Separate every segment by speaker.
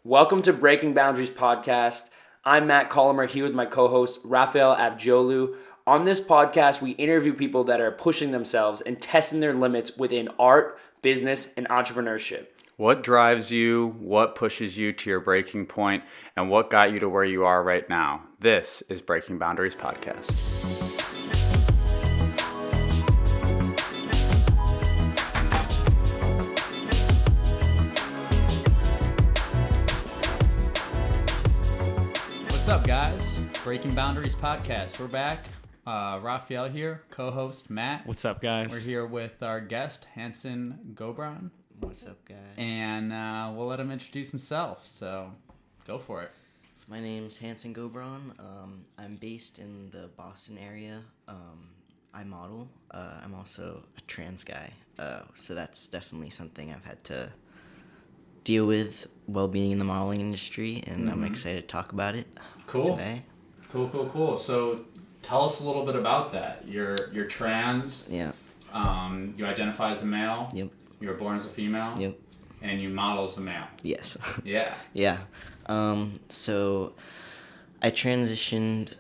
Speaker 1: Welcome to Breaking Boundaries podcast. I'm Matt Colomer here with my co-host Raphael Avjolu. On this podcast, we interview people that are pushing themselves and testing their limits within art, business, and entrepreneurship.
Speaker 2: What drives you, what pushes you to your breaking point, and what got you to where you are right now? This is Breaking Boundaries podcast.
Speaker 3: What's up, guys? Breaking Boundaries podcast. We're back. Raphael here, co-host Matt.
Speaker 4: What's up, guys?
Speaker 3: We're here with our guest, Hanson Gobron.
Speaker 5: What's up, guys?
Speaker 3: And we'll let him introduce himself, so go for it.
Speaker 5: My name's Hanson Gobron. I'm based in the Boston area. I model. I'm also a trans guy, so that's definitely something I've had to deal with while being in the modeling industry, and I'm excited to talk about it today.
Speaker 3: Cool. So tell us a little bit about that. You're trans.
Speaker 5: Yeah.
Speaker 3: You identify as a male.
Speaker 5: Yep.
Speaker 3: You were born as a female.
Speaker 5: Yep.
Speaker 3: And you model as a male.
Speaker 5: Yes.
Speaker 3: Yeah.
Speaker 5: Yeah. So I transitioned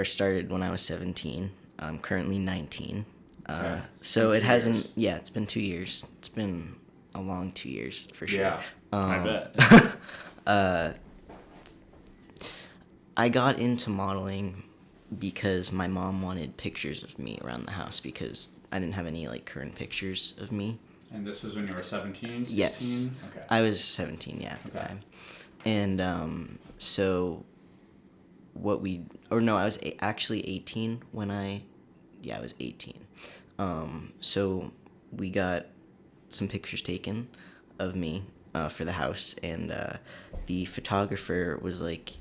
Speaker 5: started when I was 17. I'm currently 19.
Speaker 3: Okay.
Speaker 5: So it hasn't, it's been 2 years. It's been a long 2 years for sure.
Speaker 3: Yeah.
Speaker 4: I bet.
Speaker 5: I got into modeling because my mom wanted pictures of me around the house because I didn't have any current pictures of me.
Speaker 3: And this was when you were 17, 16?
Speaker 5: Yes.
Speaker 3: Okay.
Speaker 5: I was 17, at the time. And so I was actually 18 when I was 18. So we got some pictures taken of me for the house, and the photographer was like,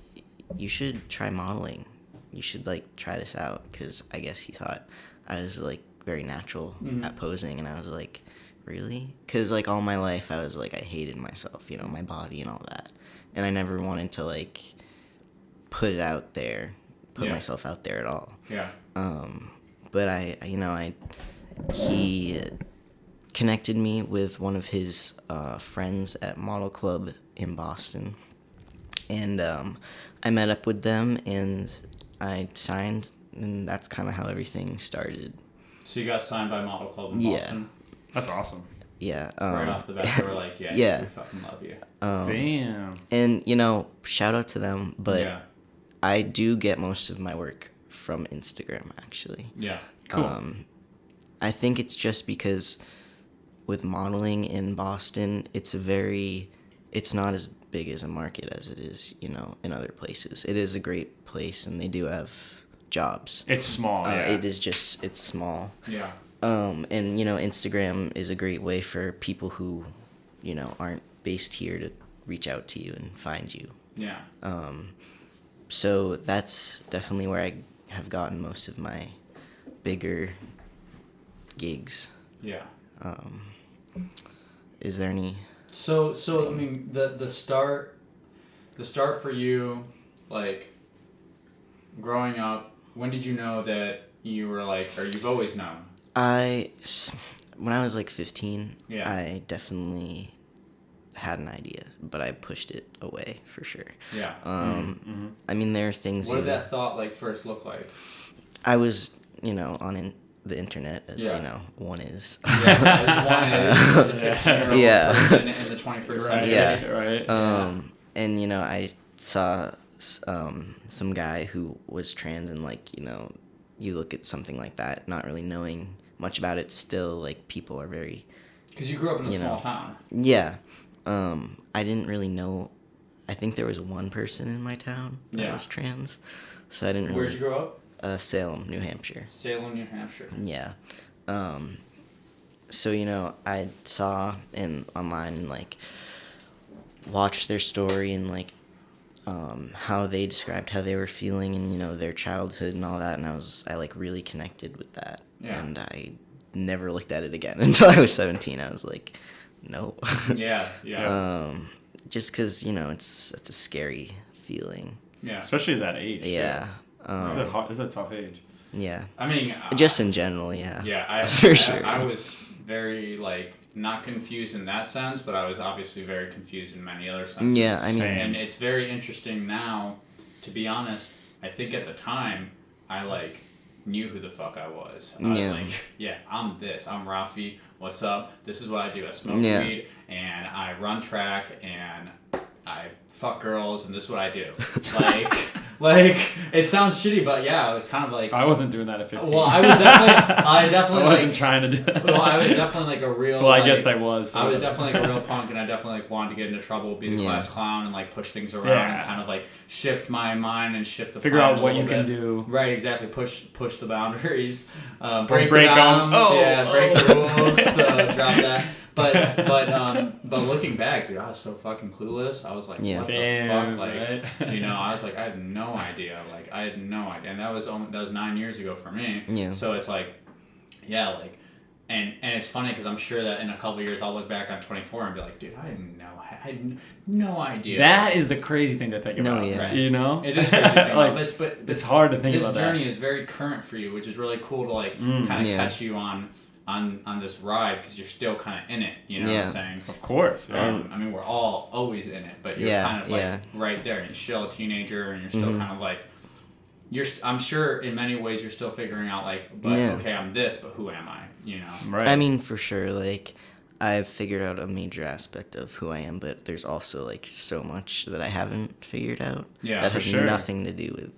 Speaker 5: you should try modeling. You should try this out, because I guess he thought I was very natural at posing, and I was like, really? Because all my life I was I hated myself, my body and all that, and I never wanted to put myself out there at all.
Speaker 3: Yeah.
Speaker 5: But he connected me with one of his friends at Model Club in Boston, and I met up with them and I signed, and that's kind of how everything started.
Speaker 3: So you got signed by Model Club in Boston?
Speaker 4: That's awesome.
Speaker 5: Yeah.
Speaker 3: Right off the bat, they were like, yeah, we fucking love you.
Speaker 4: Damn.
Speaker 5: And, shout out to them, but
Speaker 3: Yeah.
Speaker 5: I do get most of my work from Instagram, actually.
Speaker 3: Yeah.
Speaker 4: Cool.
Speaker 5: I think it's just because with modeling in Boston, it's not as big as a market as it is, in other places. It is a great place, and they do have jobs.
Speaker 4: It's small, yeah.
Speaker 5: It's small.
Speaker 3: Yeah.
Speaker 5: And, Instagram is a great way for people who, aren't based here to reach out to you and find you.
Speaker 3: Yeah.
Speaker 5: So that's definitely where I have gotten most of my bigger gigs.
Speaker 3: Yeah.
Speaker 5: Is there any...
Speaker 3: So I mean, the start for you, growing up, when did you know that you were or you've always known?
Speaker 5: When I was 15,
Speaker 3: Yeah.
Speaker 5: I definitely had an idea, but I pushed it away for sure.
Speaker 3: Yeah.
Speaker 5: I mean, there are things...
Speaker 3: What did that thought first look like?
Speaker 5: I was, on the internet, as,
Speaker 3: Yeah.
Speaker 5: one is.
Speaker 3: Yeah, as one is a 15-year-old
Speaker 5: Yeah.
Speaker 3: person in the 21st century.
Speaker 5: Yeah.
Speaker 4: Right.
Speaker 5: And, I saw some guy who was trans, and, you look at something like that, not really knowing much about it, still, people are very...
Speaker 3: Because you grew up in a small town.
Speaker 5: Yeah. I didn't really know... I think there was one person in my town that was trans, so I didn't really...
Speaker 3: Where'd you grow up?
Speaker 5: Salem, New Hampshire.
Speaker 3: Salem, New Hampshire.
Speaker 5: Yeah. So, I saw online and, watched their story and, how they described how they were feeling and, their childhood and all that, and I really connected with that.
Speaker 3: Yeah.
Speaker 5: And I never looked at it again until I was 17. I was like, no.
Speaker 3: Yeah.
Speaker 5: Just because, it's a scary feeling.
Speaker 3: Yeah.
Speaker 4: Especially at that age.
Speaker 5: Yeah.
Speaker 4: It's a tough age.
Speaker 5: Yeah.
Speaker 3: I mean...
Speaker 5: Just in general, yeah.
Speaker 3: Yeah,
Speaker 5: For sure.
Speaker 3: I was
Speaker 2: very like not confused in that sense, but I was obviously very confused in many other senses.
Speaker 5: Yeah, I mean,
Speaker 2: And it's very interesting now, to be honest. I think at the time I like knew who the fuck I was. I was like, yeah, I'm this. I'm Rafi. What's up? This is what I do. I smoke weed and I run track and I fuck girls and this is what I do. Like it sounds shitty, but yeah, it's kind of like
Speaker 4: I wasn't doing that at 15.
Speaker 2: well, I definitely
Speaker 4: I wasn't
Speaker 2: like,
Speaker 4: trying to do that.
Speaker 2: well, I was definitely like a real.
Speaker 4: Well, I
Speaker 2: like,
Speaker 4: guess I was. So.
Speaker 2: I was definitely like a real punk, and I definitely like wanted to get into trouble, be the class clown, and like push things around and kind of like shift my mind and shift the
Speaker 4: figure
Speaker 2: plan
Speaker 4: out
Speaker 2: a
Speaker 4: what
Speaker 2: little
Speaker 4: you can
Speaker 2: bit.
Speaker 4: do.
Speaker 2: Right, exactly. Push the boundaries, break
Speaker 4: break
Speaker 2: the
Speaker 4: 'em.
Speaker 2: bounds,
Speaker 4: Oh,
Speaker 2: break the rules, drop that. But looking back, dude, I was so fucking clueless. I was like, what the fuck, like, right? I was like, I had no idea, and that was 9 years ago for me.
Speaker 5: Yeah.
Speaker 2: So it's like, yeah, like. And it's funny because I'm sure that in a couple of years I'll look back on 24 and be like, dude, I had no idea.
Speaker 4: That is the crazy thing to think about.
Speaker 2: Right?
Speaker 4: You know,
Speaker 2: it is crazy to think
Speaker 4: like,
Speaker 2: about. But
Speaker 4: it's hard to think about that.
Speaker 2: This journey is very current for you, which is really cool to like kind of catch you on this ride because you're still kind of in it. You know what I'm saying?
Speaker 4: Of course.
Speaker 2: I mean, we're all always in it, but you're kind of like right there. You're still a teenager, and you're still kind of like. I'm sure in many ways you're still figuring out okay, I'm this, but who am I?
Speaker 4: Right.
Speaker 5: I mean, for sure, like, I've figured out a major aspect of who I am, but there's also like so much that I haven't figured out that has nothing to do with,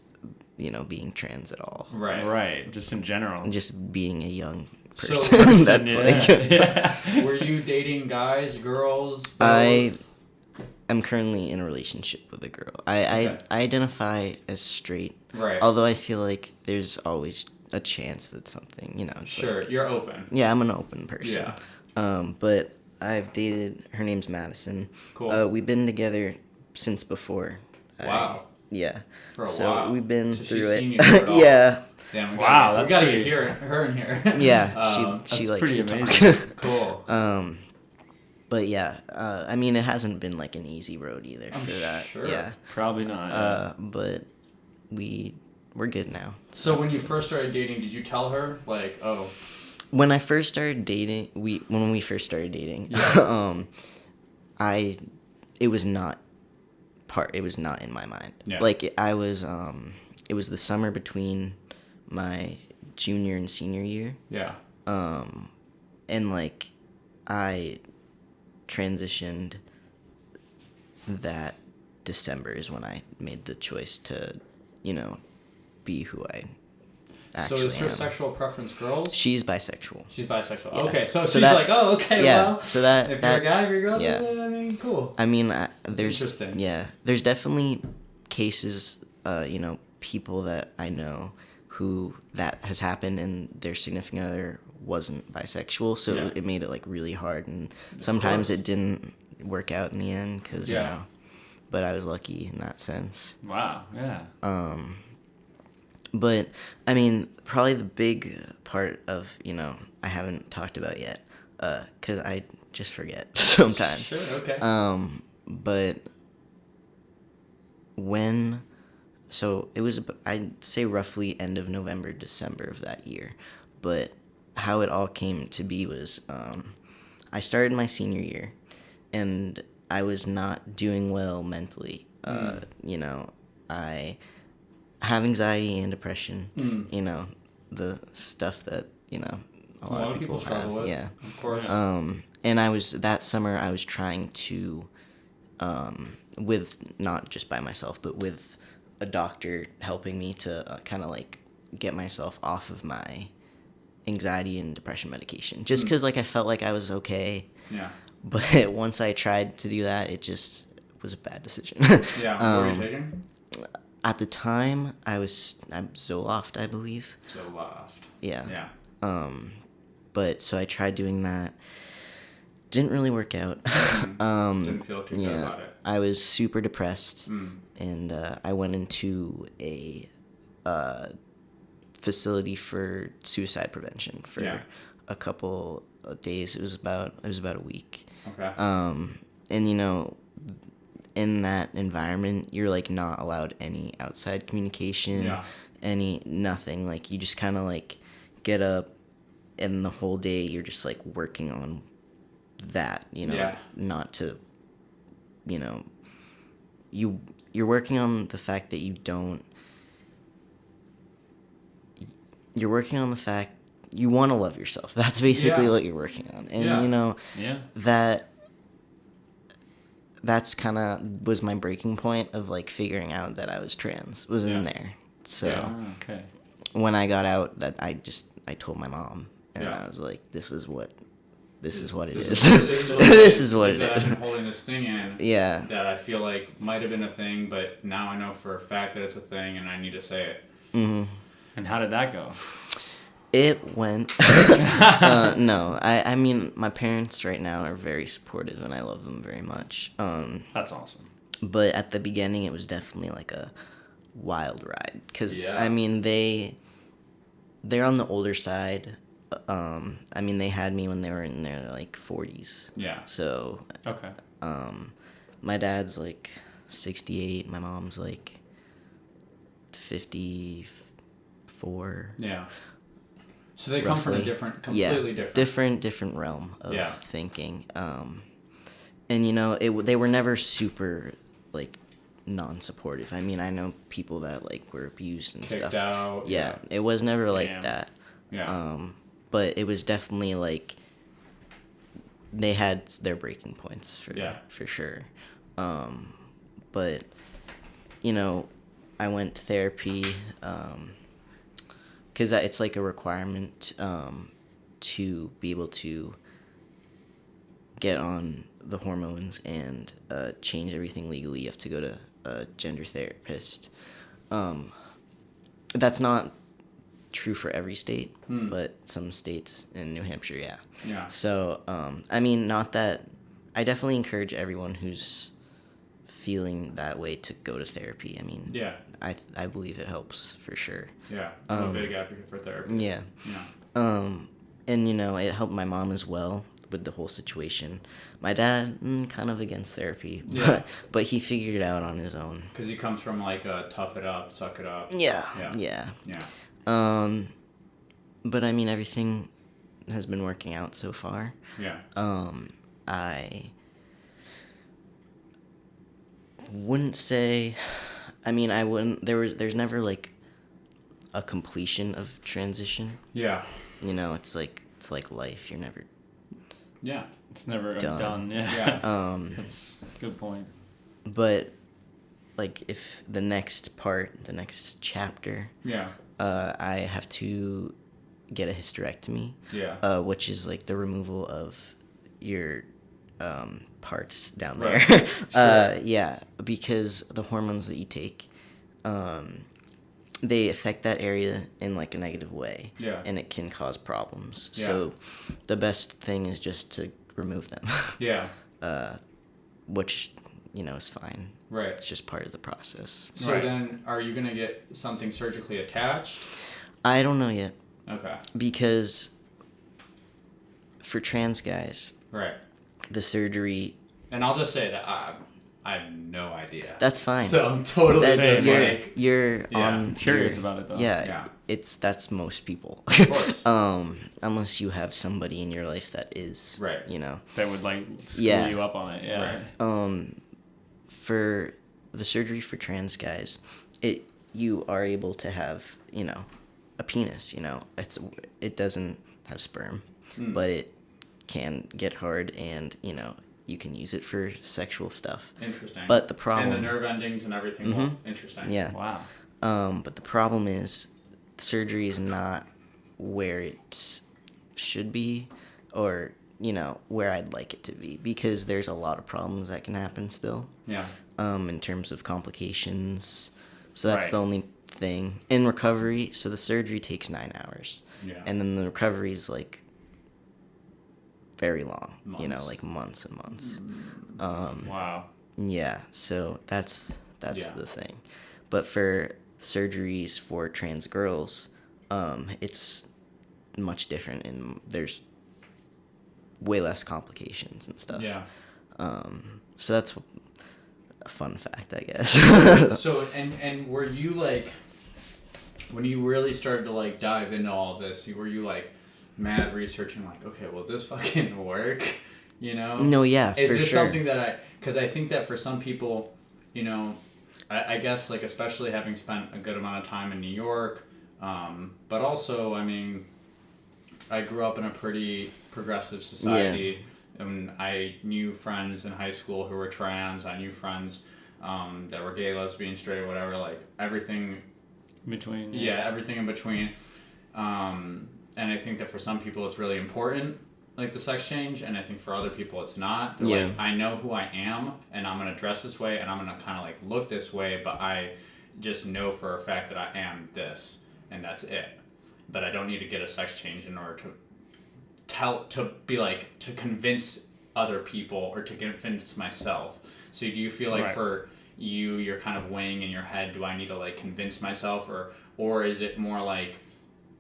Speaker 5: being trans at all.
Speaker 4: Right. Just in general.
Speaker 5: Just being a young person.
Speaker 2: So,
Speaker 5: That's
Speaker 2: Were you dating guys, girls? Both?
Speaker 5: I am currently in a relationship with a girl. I identify as straight.
Speaker 2: Right.
Speaker 5: Although I feel like there's always a chance that something, it's
Speaker 2: sure,
Speaker 5: like,
Speaker 2: you're open.
Speaker 5: Yeah, I'm an open person.
Speaker 2: Yeah.
Speaker 5: But I've dated, her name's Madison.
Speaker 2: Cool.
Speaker 5: We've been together since before.
Speaker 2: Wow.
Speaker 5: Yeah.
Speaker 2: For a
Speaker 5: so
Speaker 2: while.
Speaker 5: we've been
Speaker 2: She's
Speaker 5: through
Speaker 2: seen
Speaker 5: it.
Speaker 2: you through it all.
Speaker 5: Yeah.
Speaker 2: Damn, we
Speaker 4: that's
Speaker 2: gotta
Speaker 4: pretty...
Speaker 2: get her in here.
Speaker 5: Yeah, she
Speaker 4: that's
Speaker 5: likes
Speaker 4: pretty
Speaker 5: to
Speaker 4: amazing.
Speaker 5: talk.
Speaker 2: Cool.
Speaker 5: But yeah, I mean, it hasn't been like an easy road either
Speaker 2: I'm
Speaker 5: for that.
Speaker 2: sure.
Speaker 5: Yeah.
Speaker 4: Probably not.
Speaker 5: But we're good now.
Speaker 2: So when you first started dating, did you tell her like, oh?
Speaker 5: When I first started dating, when we first started dating, it was not in my mind.
Speaker 2: Yeah.
Speaker 5: Like it was the summer between my junior and senior year.
Speaker 2: Yeah.
Speaker 5: And like I transitioned that December is when I made the choice to, be who I actually
Speaker 2: So is her
Speaker 5: am.
Speaker 2: sexual preference girls?
Speaker 5: She's bisexual.
Speaker 2: She's bisexual.
Speaker 5: Yeah.
Speaker 2: Okay, so she's
Speaker 5: that-
Speaker 2: like, oh, okay,
Speaker 5: yeah,
Speaker 2: well,
Speaker 5: so that
Speaker 2: if you're a guy, if you're a girl,
Speaker 5: yeah.
Speaker 2: I mean, cool.
Speaker 5: I mean, there's
Speaker 2: interesting.
Speaker 5: Yeah, there's definitely cases, people that I know who that has happened and their significant other wasn't bisexual, so it made it like really hard, and sometimes it didn't work out in the end because but I was lucky in that sense.
Speaker 4: Wow. Yeah.
Speaker 5: But I mean, probably the big part of I haven't talked about yet, because I just forget sometimes.
Speaker 2: Sure. Okay.
Speaker 5: But so it was, I'd say roughly end of November, December of that year. But how it all came to be was, I started my senior year, and I was not doing well mentally. I have anxiety and depression. The stuff that a lot of people
Speaker 2: struggle
Speaker 5: have.
Speaker 2: with.
Speaker 5: Yeah.
Speaker 2: Of course.
Speaker 5: And that summer I was trying to, with not just by myself, but with a doctor helping me to kind of like get myself off of my anxiety and depression medication. Just because like I felt like I was okay.
Speaker 2: Yeah.
Speaker 5: But once I tried to do that, it just was a bad decision.
Speaker 2: Yeah. What were you taking?
Speaker 5: At the time, I'm Zoloft, I believe.
Speaker 2: Zoloft.
Speaker 5: Yeah.
Speaker 2: Yeah.
Speaker 5: But so I tried doing that. Didn't really work out.
Speaker 2: Didn't feel too good about it.
Speaker 5: I was super depressed, and I went into a facility for suicide prevention for a couple of days. It was about a week.
Speaker 2: Okay.
Speaker 5: And in that environment, you're like not allowed any outside communication, nothing. Like you just kind of like get up, and the whole day you're just like working on that, you know, not to, you know, you're working on the fact that you're working on the fact you want to love yourself. That's basically what you're working on. And, you know, that's kind of was my breaking point of, like, figuring out that I was trans, was in there. So when I got out, that I told my mom, and I was like, this is what it is. This is what it is.
Speaker 2: I've been holding this thing in that I feel like might have been a thing, but now I know for a fact that it's a thing, and I need to say it.
Speaker 4: Mm-hmm. And how did that go?
Speaker 5: It went... no, I mean, my parents right now are very supportive, and I love them very much.
Speaker 4: That's awesome.
Speaker 5: But at the beginning, it was definitely like a wild ride. Because, I mean, they're on the older side. I mean, they had me when they were in their, like, 40s.
Speaker 2: Yeah.
Speaker 5: So...
Speaker 4: Okay.
Speaker 5: My dad's, like, 68. My mom's, like, 54.
Speaker 2: Yeah. So they come from a completely
Speaker 5: different realm of thinking. And, you know, they were never super, like, non-supportive. I mean, I know people that, like, were abused and
Speaker 2: kicked
Speaker 5: stuff.
Speaker 2: out.
Speaker 5: Yeah, it was never like that.
Speaker 2: Yeah.
Speaker 5: But it was definitely, like, they had their breaking points for sure. But, you know, I went to therapy, because it's like a requirement to be able to get on the hormones and change everything legally. You have to go to a gender therapist. That's not true for every state, but some states in New Hampshire, yeah. So, I mean, not that... I definitely encourage everyone who's feeling that way to go to therapy. I mean, I believe it helps for sure.
Speaker 2: Yeah, I'm a big advocate for therapy.
Speaker 5: Yeah. And, you know, it helped my mom as well with the whole situation. My dad, kind of against therapy, but he figured it out on his own.
Speaker 2: Because he comes from, like, a tough it up, suck it up.
Speaker 5: Yeah. But, I mean, everything has been working out so far.
Speaker 2: Yeah.
Speaker 5: I wouldn't say... I mean, I wouldn't... There's never, like, a completion of transition.
Speaker 2: Yeah.
Speaker 5: You know, it's like life. You're never...
Speaker 2: Yeah.
Speaker 4: It's never done. That's a good point.
Speaker 5: But, like, if the next chapter...
Speaker 2: Yeah.
Speaker 5: I have to get a hysterectomy.
Speaker 2: Yeah.
Speaker 5: Which is, like, the removal of your parts down there.
Speaker 2: Sure.
Speaker 5: Yeah, because the hormones that you take, they affect that area in, like, a negative way.
Speaker 2: Yeah.
Speaker 5: And it can cause problems.
Speaker 2: Yeah.
Speaker 5: So the best thing is just to remove them.
Speaker 2: Yeah.
Speaker 5: Which, you know, is fine.
Speaker 2: Right.
Speaker 5: It's just part of the process.
Speaker 2: So then, are you going to get something surgically attached?
Speaker 5: I don't know yet.
Speaker 2: Okay.
Speaker 5: Because for trans guys...
Speaker 2: Right.
Speaker 5: The surgery... And
Speaker 2: I'll just say that I have no idea.
Speaker 5: That's fine.
Speaker 2: So I'm totally
Speaker 5: you're
Speaker 4: I'm curious about it, though.
Speaker 5: Yeah. That's most people.
Speaker 2: Of course.
Speaker 5: Unless you have somebody in your life that is...
Speaker 2: Right.
Speaker 5: You know.
Speaker 4: That would, like, school you up on it. Yeah.
Speaker 2: Right.
Speaker 5: For the surgery for trans guys, you are able to have, you know, a penis, you know. It doesn't have sperm, but it can get hard, and, you know, you can use it for sexual stuff.
Speaker 2: Interesting.
Speaker 5: But the problem...
Speaker 2: And the nerve endings and everything. Well, interesting.
Speaker 5: Yeah.
Speaker 2: Wow.
Speaker 5: But the problem is surgery is not where it should be, or, you know, where I'd like it to be, because there's a lot of problems that can happen still.
Speaker 2: Yeah.
Speaker 5: In terms of complications. So that's the only thing. In recovery, so the surgery takes 9 hours.
Speaker 2: Yeah.
Speaker 5: And then the recovery is, like, very long.
Speaker 2: Months.
Speaker 5: You know, like months and months.
Speaker 4: Wow.
Speaker 5: Yeah, so that's the thing. But for surgeries for trans girls, it's much different, and there's way less complications and stuff.
Speaker 2: Yeah.
Speaker 5: So that's a fun fact, I guess.
Speaker 2: So, and were you, like, when you really started to, like, dive into all this, were you, like, mad researching, like, okay, will this fucking work? You know?
Speaker 5: No, yeah,
Speaker 2: Is
Speaker 5: for
Speaker 2: this
Speaker 5: sure.
Speaker 2: something that because I think that for some people, you know, I guess, like, especially having spent a good amount of time in New York, but also, I mean, I grew up in a pretty progressive society. Yeah. And I knew friends in high school who were trans. I knew friends that were gay, lesbian, straight, whatever, like, everything
Speaker 4: in between.
Speaker 2: Yeah, everything in between. And I think that for some people it's really important, like the sex change, and I think for other people it's not. They're like, I know who I am, and I'm going to dress this way, and I'm going to kind of like look this way, but I just know for a fact that I am this, and that's it. But I don't need to get a sex change in order to convince other people or to convince myself. So do you feel like for you're kind of weighing in your head, do I need to like convince myself, or is it more like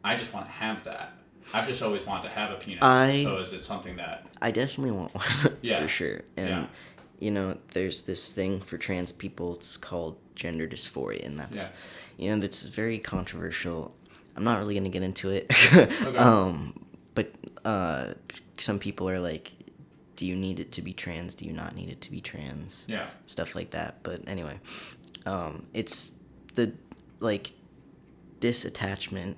Speaker 2: I just want to have that? I've just always wanted to have a penis. So is it something that
Speaker 5: I definitely want one for sure. And you know, there's this thing for trans people, it's called gender dysphoria, and that's you know, that's very controversial. I'm not really gonna get into it. Okay. But some people are like, do you need it to be trans? Do you not need it to be trans? Yeah. Stuff like that. But anyway, it's the like disattachment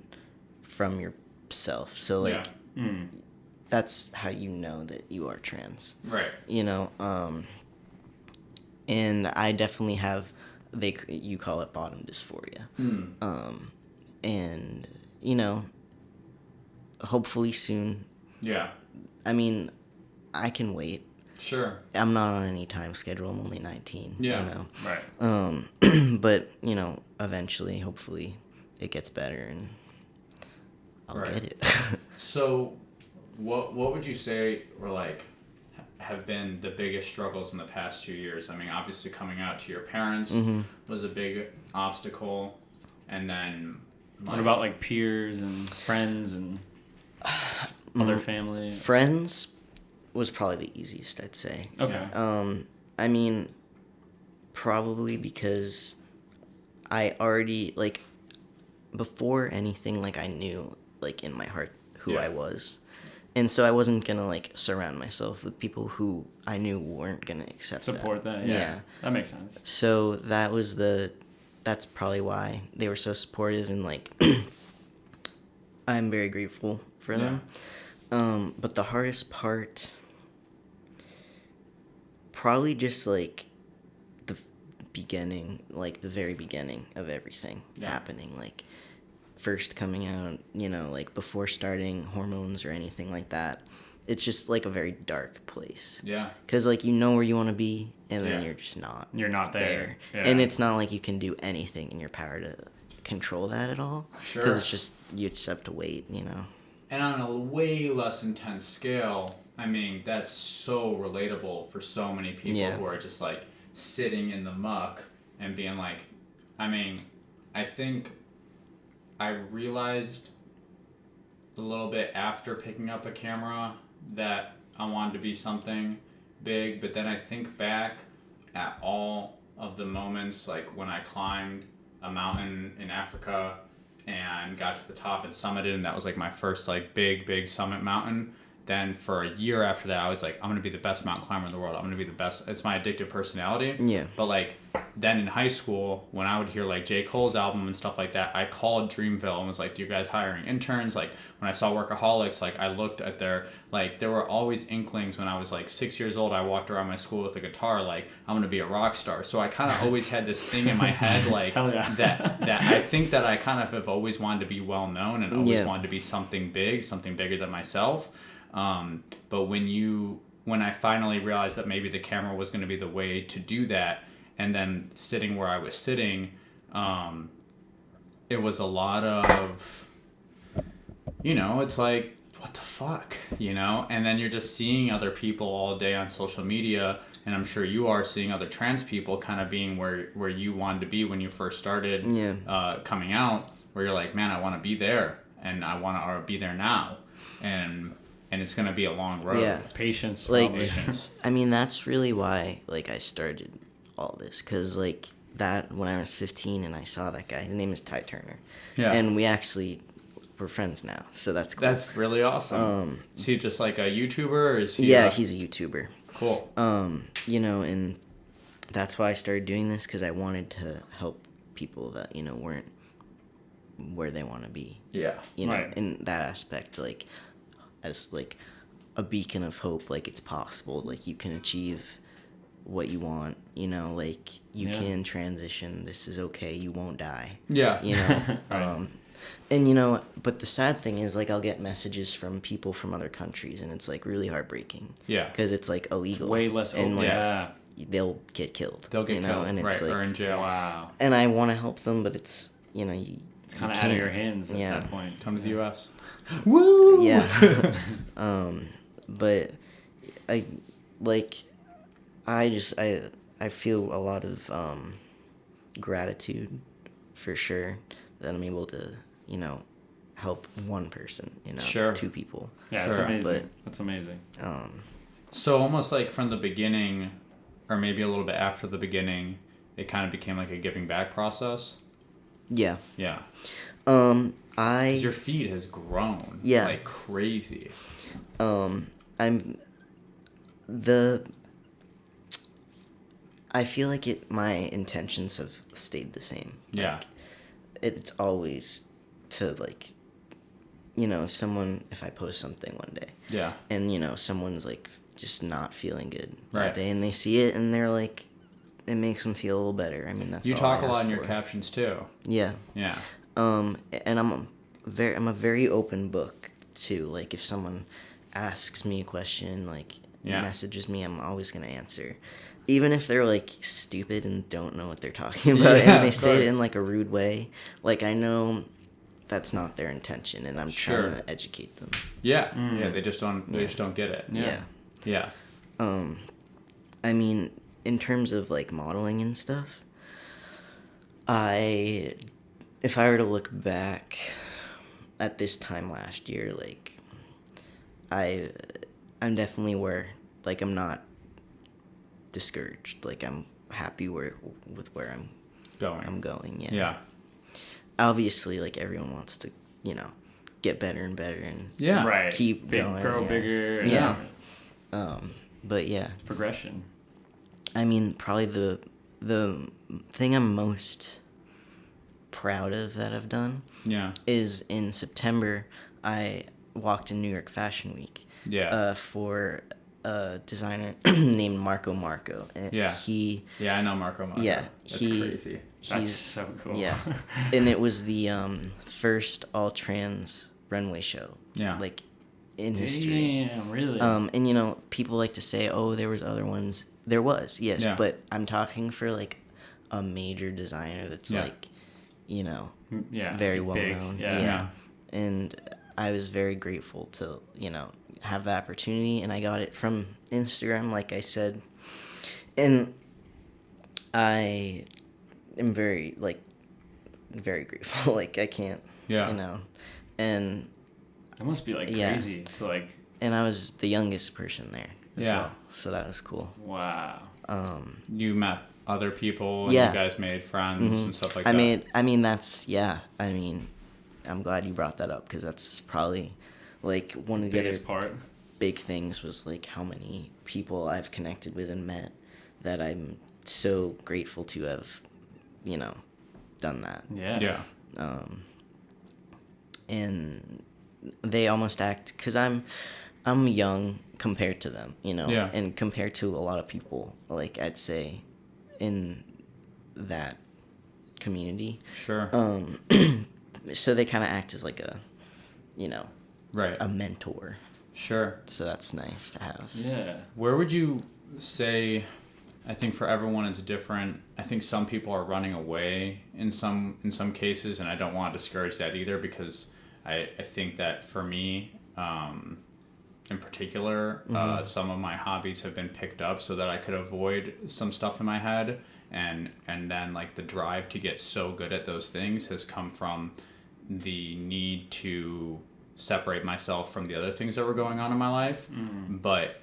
Speaker 5: from yourself. So like that's how you know that you are trans. Right. You know, and I definitely have you call it bottom dysphoria. And you know, hopefully soon. Yeah. I mean, I can wait. Sure. I'm not on any time schedule. I'm only 19. Yeah. You know. Right. But you know, eventually, hopefully, it gets better and I'll get it.
Speaker 2: So, what would you say were like have been the biggest struggles in the past 2 years? I mean, obviously, coming out to your parents was a big obstacle, and then
Speaker 4: what about like peers and friends and other family?
Speaker 5: Friends was probably the easiest, I'd say. Okay. I mean, probably because I already, like, before anything, like, I knew, like, in my heart who I was. And so I wasn't going to, like, surround myself with people who I knew weren't going to accept
Speaker 4: Support that, yeah. That makes sense.
Speaker 5: So that's probably why they were so supportive, and, like, I'm very grateful for them. But the hardest part, probably just like the beginning, like the very beginning of everything happening, like first coming out, you know, like before starting hormones or anything like that. It's just like a very dark place. Yeah. Because like you know where you want to be, and then you're just not.
Speaker 4: You're not there.
Speaker 5: Yeah. And it's not like you can do anything in your power to control that at all. Sure. Because it's just, you just have to wait, you know.
Speaker 2: And on a way less intense scale, I mean, that's so relatable for so many people who are just like sitting in the muck and being like, I mean, I think I realized a little bit after picking up a camera that I wanted to be something big, but then I think back at all of the moments, like when I climbed a mountain in Africa and got to the top and summited, and that was like my first like big summit mountain. Then for a year after that, I was like, I'm going to be the best mountain climber in the world. I'm going to be the best. It's my addictive personality. Yeah. But like then in high school, when I would hear like J. Cole's album and stuff like that, I called Dreamville and was like, do you guys hiring interns? Like when I saw Workaholics, like I looked at there were always inklings when I was like 6 years old. I walked around my school with a guitar, like I'm going to be a rock star. So I kind of always had this thing in my head, like that I think that I kind of have always wanted to be well known and always wanted to be something big, something bigger than myself. But when I finally realized that maybe the camera was going to be the way to do that, and then sitting where I was sitting, it was a lot of, you know, it's like, what the fuck, you know? And then you're just seeing other people all day on social media, and I'm sure you are seeing other trans people kind of being where you wanted to be when you first started coming out, where you're like, man, I want to be there, and I want to be there now. And it's going to be a long road.
Speaker 5: Yeah.
Speaker 4: Patience.
Speaker 5: Like, I mean, that's really why, like, I started all this. Because, like, that, when I was 15 and I saw that guy, his name is Ty Turner. Yeah. And we actually we're friends now, so that's cool.
Speaker 2: That's really awesome. Is he just like a YouTuber, or is he?
Speaker 5: Yeah, he's a YouTuber.
Speaker 2: Cool.
Speaker 5: You know, and that's why I started doing this, because I wanted to help people that, you know, weren't where they want to be.
Speaker 2: Yeah.
Speaker 5: You know,
Speaker 4: Right.
Speaker 5: in that aspect, like, as like a beacon of hope, like it's possible, like you can achieve what you want, you know, like you
Speaker 4: Yeah.
Speaker 5: can transition, this is okay, you won't die.
Speaker 2: Yeah.
Speaker 5: You know,
Speaker 4: Right.
Speaker 5: and you know, but the sad thing is, like, I'll get messages from people from other countries, and it's like really heartbreaking.
Speaker 2: Yeah.
Speaker 5: Because it's like illegal.
Speaker 4: Way less
Speaker 5: and
Speaker 4: open.
Speaker 5: like,
Speaker 4: Yeah.
Speaker 5: they'll get killed.
Speaker 2: They'll get
Speaker 5: you know?
Speaker 2: killed,
Speaker 5: And it's
Speaker 2: right, or
Speaker 5: like,
Speaker 2: in jail.
Speaker 4: Wow.
Speaker 5: and I want to help them, but it's, you know,
Speaker 4: It's kind of out of your hands at
Speaker 5: Yeah.
Speaker 4: that point.
Speaker 2: Come to the U.S.
Speaker 5: Woo! Yeah. But I like, I feel a lot of gratitude for sure that I'm able to, you know, help one person, you know,
Speaker 2: Sure.
Speaker 5: 2 people.
Speaker 4: Yeah, that's
Speaker 2: Sure.
Speaker 4: amazing.
Speaker 5: But-
Speaker 4: That's amazing.
Speaker 2: So almost like from the beginning, or maybe a little bit after the beginning, it kind of became like a giving back process.
Speaker 5: Yeah.
Speaker 2: Yeah.
Speaker 5: I
Speaker 2: 'Cause your feed has grown.
Speaker 5: Yeah.
Speaker 2: Like crazy.
Speaker 5: I feel like my intentions have stayed the same.
Speaker 2: Yeah.
Speaker 5: Like, it's always to, like, you know, if I post something one day
Speaker 2: Yeah.
Speaker 5: and, you know, someone's like just not feeling good
Speaker 2: Right.
Speaker 5: that day, and they see it and they're like, it makes them feel a little better. I mean, that's
Speaker 2: You
Speaker 5: all
Speaker 2: talk
Speaker 5: I
Speaker 2: a lot
Speaker 5: ask
Speaker 2: in your
Speaker 5: for.
Speaker 2: captions too.
Speaker 5: Yeah.
Speaker 2: Yeah.
Speaker 5: And I'm a very open book too. Like, if someone asks me a question, like,
Speaker 2: Yeah.
Speaker 5: messages me, I'm always gonna answer, even if they're like stupid and don't know what they're talking about,
Speaker 2: Yeah,
Speaker 5: and they
Speaker 2: of
Speaker 5: say it
Speaker 2: course.
Speaker 5: in like a rude way. Like, I know that's not their intention, and I'm
Speaker 2: Sure.
Speaker 5: trying to educate them.
Speaker 2: Yeah.
Speaker 4: Mm.
Speaker 2: Yeah. They just don't get it.
Speaker 5: Yeah.
Speaker 2: Yeah.
Speaker 5: I mean, in terms of like modeling and stuff, if I were to look back at this time last year, like, I'm definitely where, like, I'm not discouraged. Like, I'm happy with where I'm going. Yeah.
Speaker 2: Yeah.
Speaker 5: Obviously, like, everyone wants to, you know, get better and better and
Speaker 2: Yeah.
Speaker 4: Right.
Speaker 5: keep going.
Speaker 4: Grow
Speaker 5: yeah.
Speaker 4: bigger. and-
Speaker 5: Yeah. But yeah,
Speaker 4: Progression.
Speaker 5: I mean, probably the thing I'm most proud of that I've done
Speaker 2: Yeah.
Speaker 5: is in September, I walked in New York Fashion Week.
Speaker 2: Yeah.
Speaker 5: For a designer named Marco. And
Speaker 2: Yeah.
Speaker 5: He.
Speaker 2: Yeah. I know Marco.
Speaker 5: Yeah.
Speaker 2: That's crazy.
Speaker 4: That's
Speaker 5: He's
Speaker 4: so cool.
Speaker 5: Yeah. And it was the first all trans runway show.
Speaker 2: Yeah.
Speaker 5: Like, in history.
Speaker 4: Damn, really?
Speaker 5: And you know, people like to say, "Oh, there was other ones." There was, yes,
Speaker 2: Yeah.
Speaker 5: but I'm talking for like a major designer that's
Speaker 2: Yeah.
Speaker 5: like, you know,
Speaker 4: yeah.
Speaker 5: very well
Speaker 4: big.
Speaker 5: known.
Speaker 4: Yeah.
Speaker 2: Yeah.
Speaker 5: And I was very grateful to, you know, have the opportunity, and I got it from Instagram, like I said. And I am very grateful. Like, I can't,
Speaker 2: Yeah.
Speaker 5: you know. And
Speaker 4: It must be like
Speaker 5: Yeah.
Speaker 4: crazy to like.
Speaker 5: and I was the youngest person there as
Speaker 2: Yeah.
Speaker 5: well. So that was cool.
Speaker 4: Wow.
Speaker 2: You met other people and
Speaker 5: Yeah.
Speaker 2: you guys made friends and stuff like
Speaker 5: I
Speaker 2: that.
Speaker 5: mean, I'm glad you brought that up, because that's probably like one of the other
Speaker 4: Biggest part.
Speaker 5: big things was like how many people I've connected with and met that I'm so grateful to have, you know, done that.
Speaker 4: Yeah.
Speaker 2: Yeah.
Speaker 5: And they almost act, because I'm young compared to them, you know,
Speaker 2: Yeah.
Speaker 5: and compared to a lot of people, like, I'd say in that community.
Speaker 2: Sure.
Speaker 5: So they kind of act as like a, you know,
Speaker 2: right.
Speaker 5: a mentor.
Speaker 2: Sure.
Speaker 5: So that's nice to have.
Speaker 4: Yeah.
Speaker 2: Where would you say, I think for everyone it's different. I think some people are running away in some cases, and I don't want to discourage that either, because I think that for me, in particular, some of my hobbies have been picked up so that I could avoid some stuff in my head, and then like the drive to get so good at those things has come from the need to separate myself from the other things that were going on in my life. But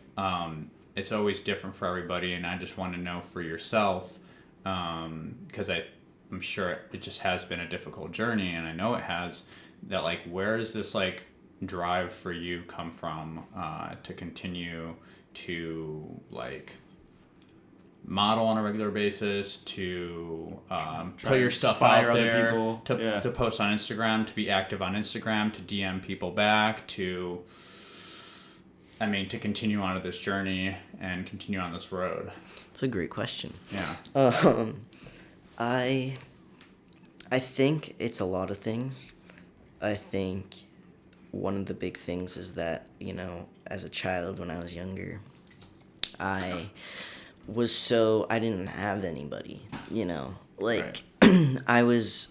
Speaker 2: it's always different for everybody, and I just want to know for yourself, because I'm sure it just has been a difficult journey, and I know it has, that like where does this like drive for you come from to continue to like model on a regular basis, to put your stuff
Speaker 4: inspire
Speaker 2: out
Speaker 4: other
Speaker 2: there,
Speaker 4: people.
Speaker 2: to post on Instagram, to be active on Instagram, to DM people back, to continue on this journey and continue on this road?
Speaker 5: It's a great question.
Speaker 2: Yeah.
Speaker 5: I think it's a lot of things. I think one of the big things is that, as a child when I was younger, I didn't have anybody, like right. I was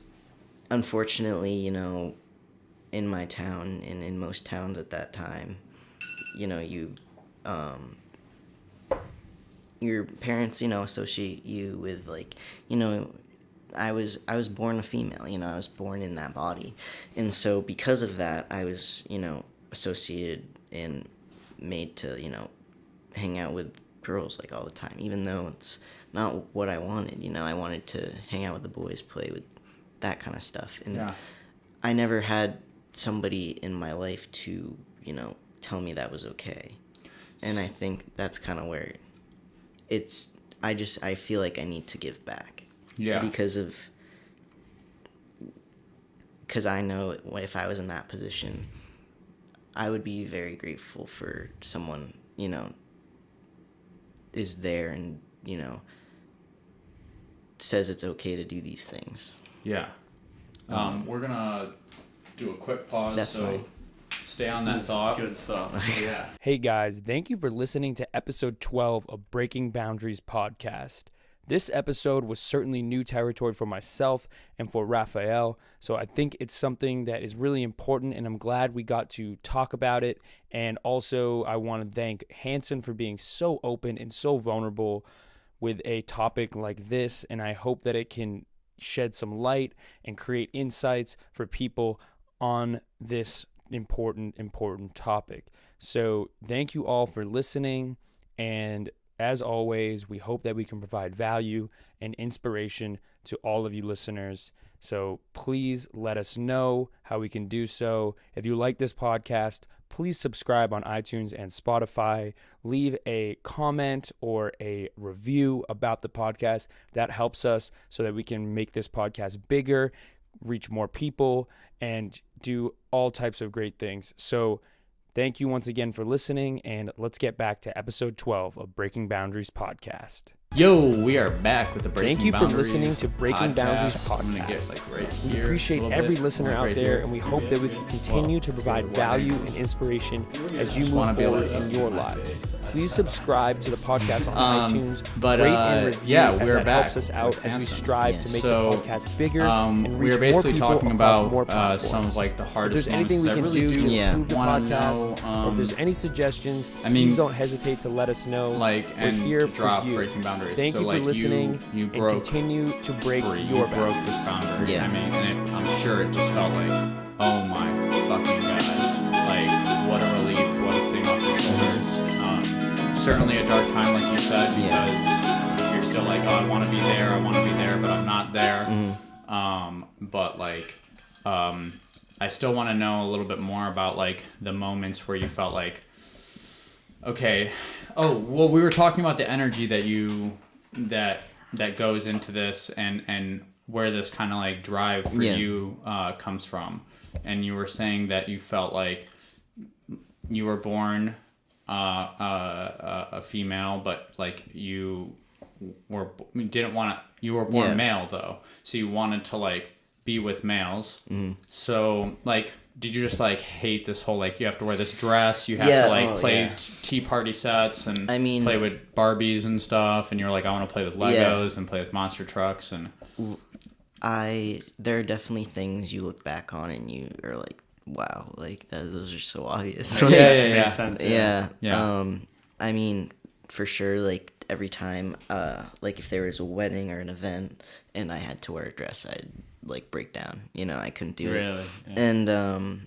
Speaker 5: unfortunately, in my town and in most towns at that time, your parents, associate you with like, I was born a female, I was born in that body. And so because of that, I was, associated and made to, hang out with girls like all the time, even though it's not what I wanted. I wanted to hang out with the boys, play with that kind of stuff. And yeah. I never had somebody in my life to, tell me that was okay. And I think that's kind of where I feel like I need to give back.
Speaker 2: Yeah.
Speaker 5: Because I know if I was in that position, I would be very grateful for someone, is there and, says it's okay to do these things.
Speaker 2: Yeah. We're going to do a quick pause.
Speaker 5: That's fine.
Speaker 2: Stay on that thought.
Speaker 4: Good stuff.
Speaker 2: Yeah.
Speaker 1: Hey guys, thank you for listening to episode 12 of Breaking Boundaries podcast. This episode was certainly new territory for myself and for Raphael, so I think it's something that is really important, and I'm glad we got to talk about it. And also, I want to thank Hanson for being so open and so vulnerable with a topic like this, and I hope that it can shed some light and create insights for people on this important topic. So thank you all for listening, and as always, we hope that we can provide value and inspiration to all of you listeners. So please let us know how we can do so. If you like this podcast, please subscribe on iTunes and Spotify. Leave a comment or a review about the podcast. That helps us so that we can make this podcast bigger, reach more people, and do all types of great things. So thank you once again for listening, and let's get back to episode 12 of Breaking Boundaries podcast.
Speaker 2: Yo, we are back with the Breaking Boundaries.
Speaker 1: Thank you for listening to Breaking Boundaries podcast.
Speaker 2: I'm gonna get like right
Speaker 1: we
Speaker 2: here.
Speaker 1: appreciate every listener out there, and we hope that we can continue to provide value and inspiration as you move forward in your lives. Please subscribe to the podcast on iTunes. Rate and review, as
Speaker 2: we're
Speaker 1: that
Speaker 2: back
Speaker 1: helps us out as we strive to make the podcast bigger and
Speaker 2: we
Speaker 1: reach
Speaker 2: were basically
Speaker 1: more people
Speaker 2: talking
Speaker 1: across more
Speaker 2: about
Speaker 1: platforms.
Speaker 2: some of like the hardest
Speaker 1: If there's anything we can
Speaker 2: really
Speaker 1: do to improve the
Speaker 2: wanna
Speaker 1: podcast,
Speaker 2: know,
Speaker 1: or if there's any suggestions,
Speaker 2: I mean,
Speaker 1: please don't hesitate to let us know.
Speaker 2: like,
Speaker 1: We're
Speaker 2: and
Speaker 1: here
Speaker 2: to
Speaker 1: for
Speaker 2: drop
Speaker 1: you.
Speaker 2: Breaking Boundaries.
Speaker 1: Thank
Speaker 2: so
Speaker 1: you for
Speaker 2: like
Speaker 1: listening,
Speaker 2: you
Speaker 1: and
Speaker 2: broke
Speaker 1: continue to break
Speaker 2: free.
Speaker 1: your
Speaker 2: You broke this boundary.
Speaker 5: Yeah.
Speaker 2: I mean, and I'm sure it just felt like, oh my fucking god, like what a relief, what a thing off your shoulders. Certainly a dark time, like you said, because you're still like, oh, I want to be there, but I'm not there. But like, I still want to know a little bit more about like the moments where you felt like, okay, oh, well, we were talking about the energy that that goes into this and where this kind of like drive for you comes from. And you were saying that you felt like you were born a female, but like you were born male though, so you wanted to like be with males. So like, did you just like hate this whole like you have to wear this dress, you have to like play tea party sets and play with Barbies and stuff, and you're like, I want to play with Legos and play with monster trucks? And
Speaker 5: there are definitely things you look back on and you are like, wow, like those are so obvious.
Speaker 2: Yeah.
Speaker 4: Makes sense.
Speaker 5: Yeah. I mean, for sure, like every time, like if there was a wedding or an event and I had to wear a dress, I'd like break down. I couldn't do it.
Speaker 4: Yeah.
Speaker 5: And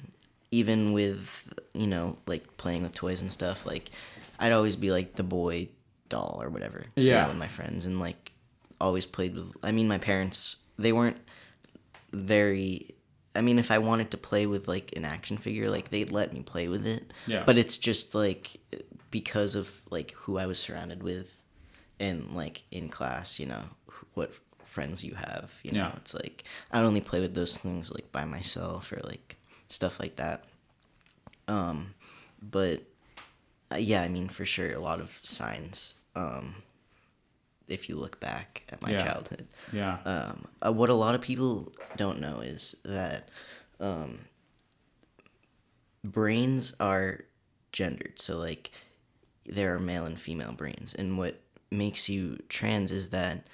Speaker 5: even with like playing with toys and stuff, like I'd always be like the boy doll or whatever. With my friends, and like always played with. I mean, my parents, they weren't very I mean, if I wanted to play with like an action figure, like they'd let me play with it.
Speaker 4: Yeah.
Speaker 5: But it's just like because of like who I was surrounded with, and like in class, what friends you have.
Speaker 4: Yeah.
Speaker 5: It's like I only play with those things like by myself or like stuff like that. But yeah, I mean, for sure, a lot of signs. If you look back at my childhood.
Speaker 4: Yeah.
Speaker 5: What a lot of people don't know is that brains are gendered. So, like, there are male and female brains. And what makes you trans is that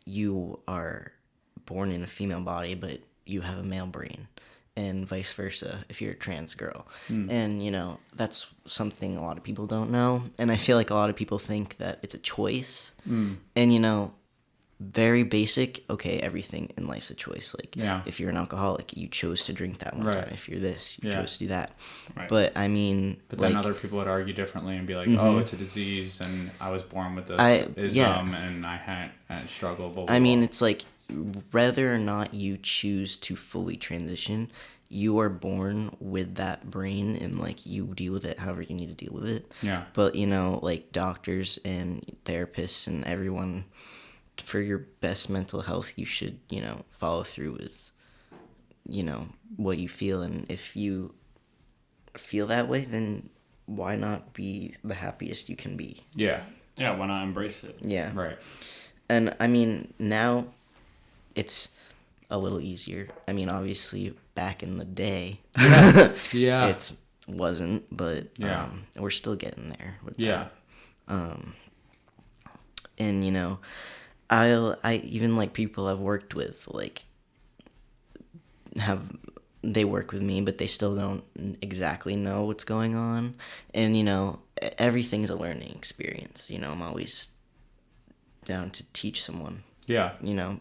Speaker 5: you are born in a female body, but you have a male brain. And vice versa if you're a trans girl. And, that's something a lot of people don't know. And I feel like a lot of people think that it's a choice. And, very basic, okay, everything in life's a choice. Like, if you're an alcoholic, you chose to drink that one time. If you're this, you chose to do that.
Speaker 4: Right.
Speaker 5: But, I mean...
Speaker 2: But then other people would argue differently and be like, oh, it's a disease, and I was born with this ism, and I had struggled. Blah, blah,
Speaker 5: I mean,
Speaker 2: blah.
Speaker 5: it's like, whether or not you choose to fully transition, you are born with that brain, and like you deal with it however you need to deal with it.
Speaker 2: Yeah.
Speaker 5: But like doctors and therapists and everyone, for your best mental health, you should follow through with what you feel. And if you feel that way, then why not be the happiest you can be?
Speaker 2: Yeah.
Speaker 4: Yeah, why not embrace it?
Speaker 5: Yeah.
Speaker 2: Right.
Speaker 5: And I mean, now it's a little easier. I mean, obviously back in the day,
Speaker 2: Yeah.
Speaker 5: it wasn't, but we're still getting there with that. And I even like people I've worked with, like, they work with me, but they still don't exactly know what's going on. And everything's a learning experience. I'm always down to teach someone.
Speaker 2: Yeah.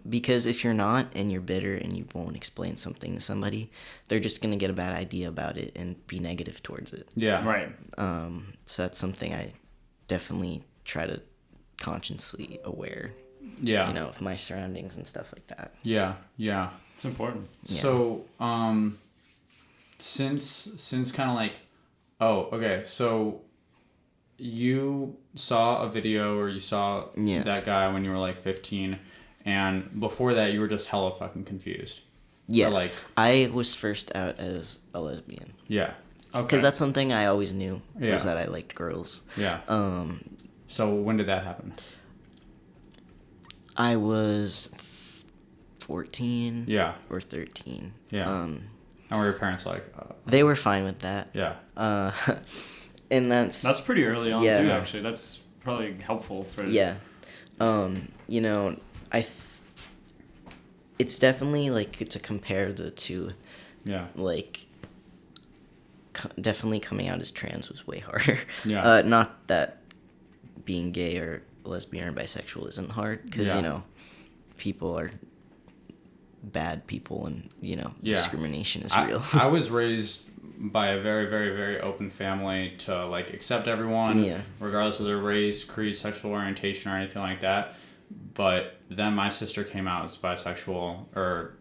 Speaker 5: Because if you're not, and you're bitter and you won't explain something to somebody, they're just going to get a bad idea about it and be negative towards it.
Speaker 2: Yeah.
Speaker 4: Right.
Speaker 5: So that's something I definitely try to consciously aware,
Speaker 2: Yeah.
Speaker 5: of my surroundings and stuff like that.
Speaker 2: Yeah. Yeah.
Speaker 4: It's important.
Speaker 5: Yeah.
Speaker 2: So, since kind of like, so you saw a video or you saw that guy when you were like 15, and before that you were just hella fucking confused.
Speaker 5: Yeah.
Speaker 2: Or like,
Speaker 5: I was first out as a lesbian.
Speaker 2: yeah. Okay.
Speaker 5: Because that's something I always knew,
Speaker 2: Yeah.
Speaker 5: was that I liked girls.
Speaker 2: Yeah. So when did that happen?
Speaker 5: I was 14
Speaker 2: Yeah.
Speaker 5: or 13.
Speaker 2: Yeah. And were your parents like?
Speaker 5: They were fine with that.
Speaker 2: Yeah.
Speaker 5: And
Speaker 4: That's pretty early on,
Speaker 5: Yeah.
Speaker 4: too, actually. That's probably helpful for...
Speaker 5: Yeah. It's definitely, like, to compare the two,
Speaker 2: Yeah.
Speaker 5: like, definitely coming out as trans was way harder.
Speaker 2: Yeah.
Speaker 5: Not that being gay or lesbian or bisexual isn't hard, because, people are bad people, and, discrimination is real.
Speaker 2: I was raised by a very, very, very open family to, like, accept everyone, regardless of their race, creed, sexual orientation, or anything like that. But then my sister came out as bisexual, or,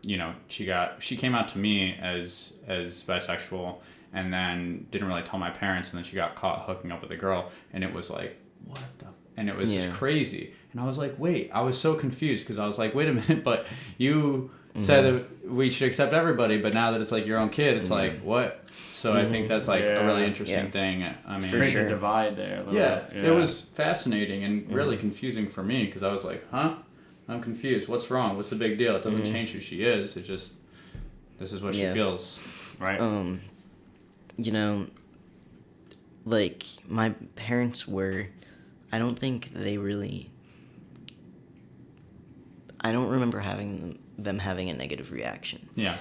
Speaker 2: she came out to me as bisexual, and then didn't really tell my parents, and then she got caught hooking up with a girl, and it was like, what the... And it was just crazy. And I was like, wait, I was so confused, because I was like, wait a minute, but you said that we should accept everybody, but now that it's like your own kid, it's like, what? So I think that's like a really interesting thing. I mean,
Speaker 4: Creates a divide there. A little bit.
Speaker 2: It was fascinating and really confusing for me, because I was like, huh? I'm confused. What's wrong? What's the big deal? It doesn't change who she is. It just, this is what she feels.
Speaker 4: Right.
Speaker 5: Like, my parents were, I don't remember them having a negative reaction.
Speaker 2: Yeah.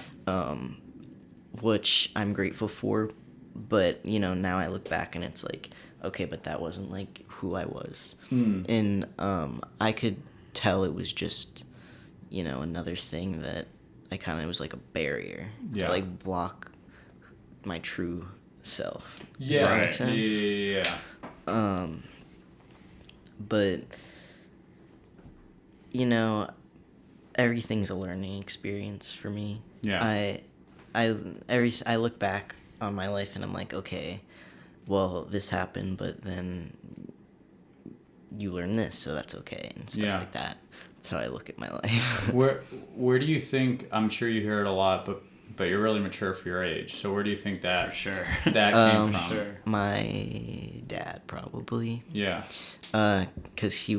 Speaker 5: Which I'm grateful for, but, now I look back and it's like, okay, but that wasn't, like, who I was. And I could tell it was just, another thing that I kind of was like a barrier to, like, block my true self.
Speaker 2: Yeah.
Speaker 5: Does that make sense?
Speaker 2: Yeah.
Speaker 5: But, everything's a learning experience for me.
Speaker 2: Yeah.
Speaker 5: I look back on my life and I'm like, okay, well, this happened, but then you learn this, so that's okay, and stuff like that. That's how I look at my life.
Speaker 2: Where do you think, I'm sure you hear it a lot, but you're really mature for your age, so where do you think that
Speaker 4: For sure.
Speaker 2: that came from?
Speaker 4: Sure.
Speaker 5: My dad, probably.
Speaker 2: Yeah.
Speaker 5: Because he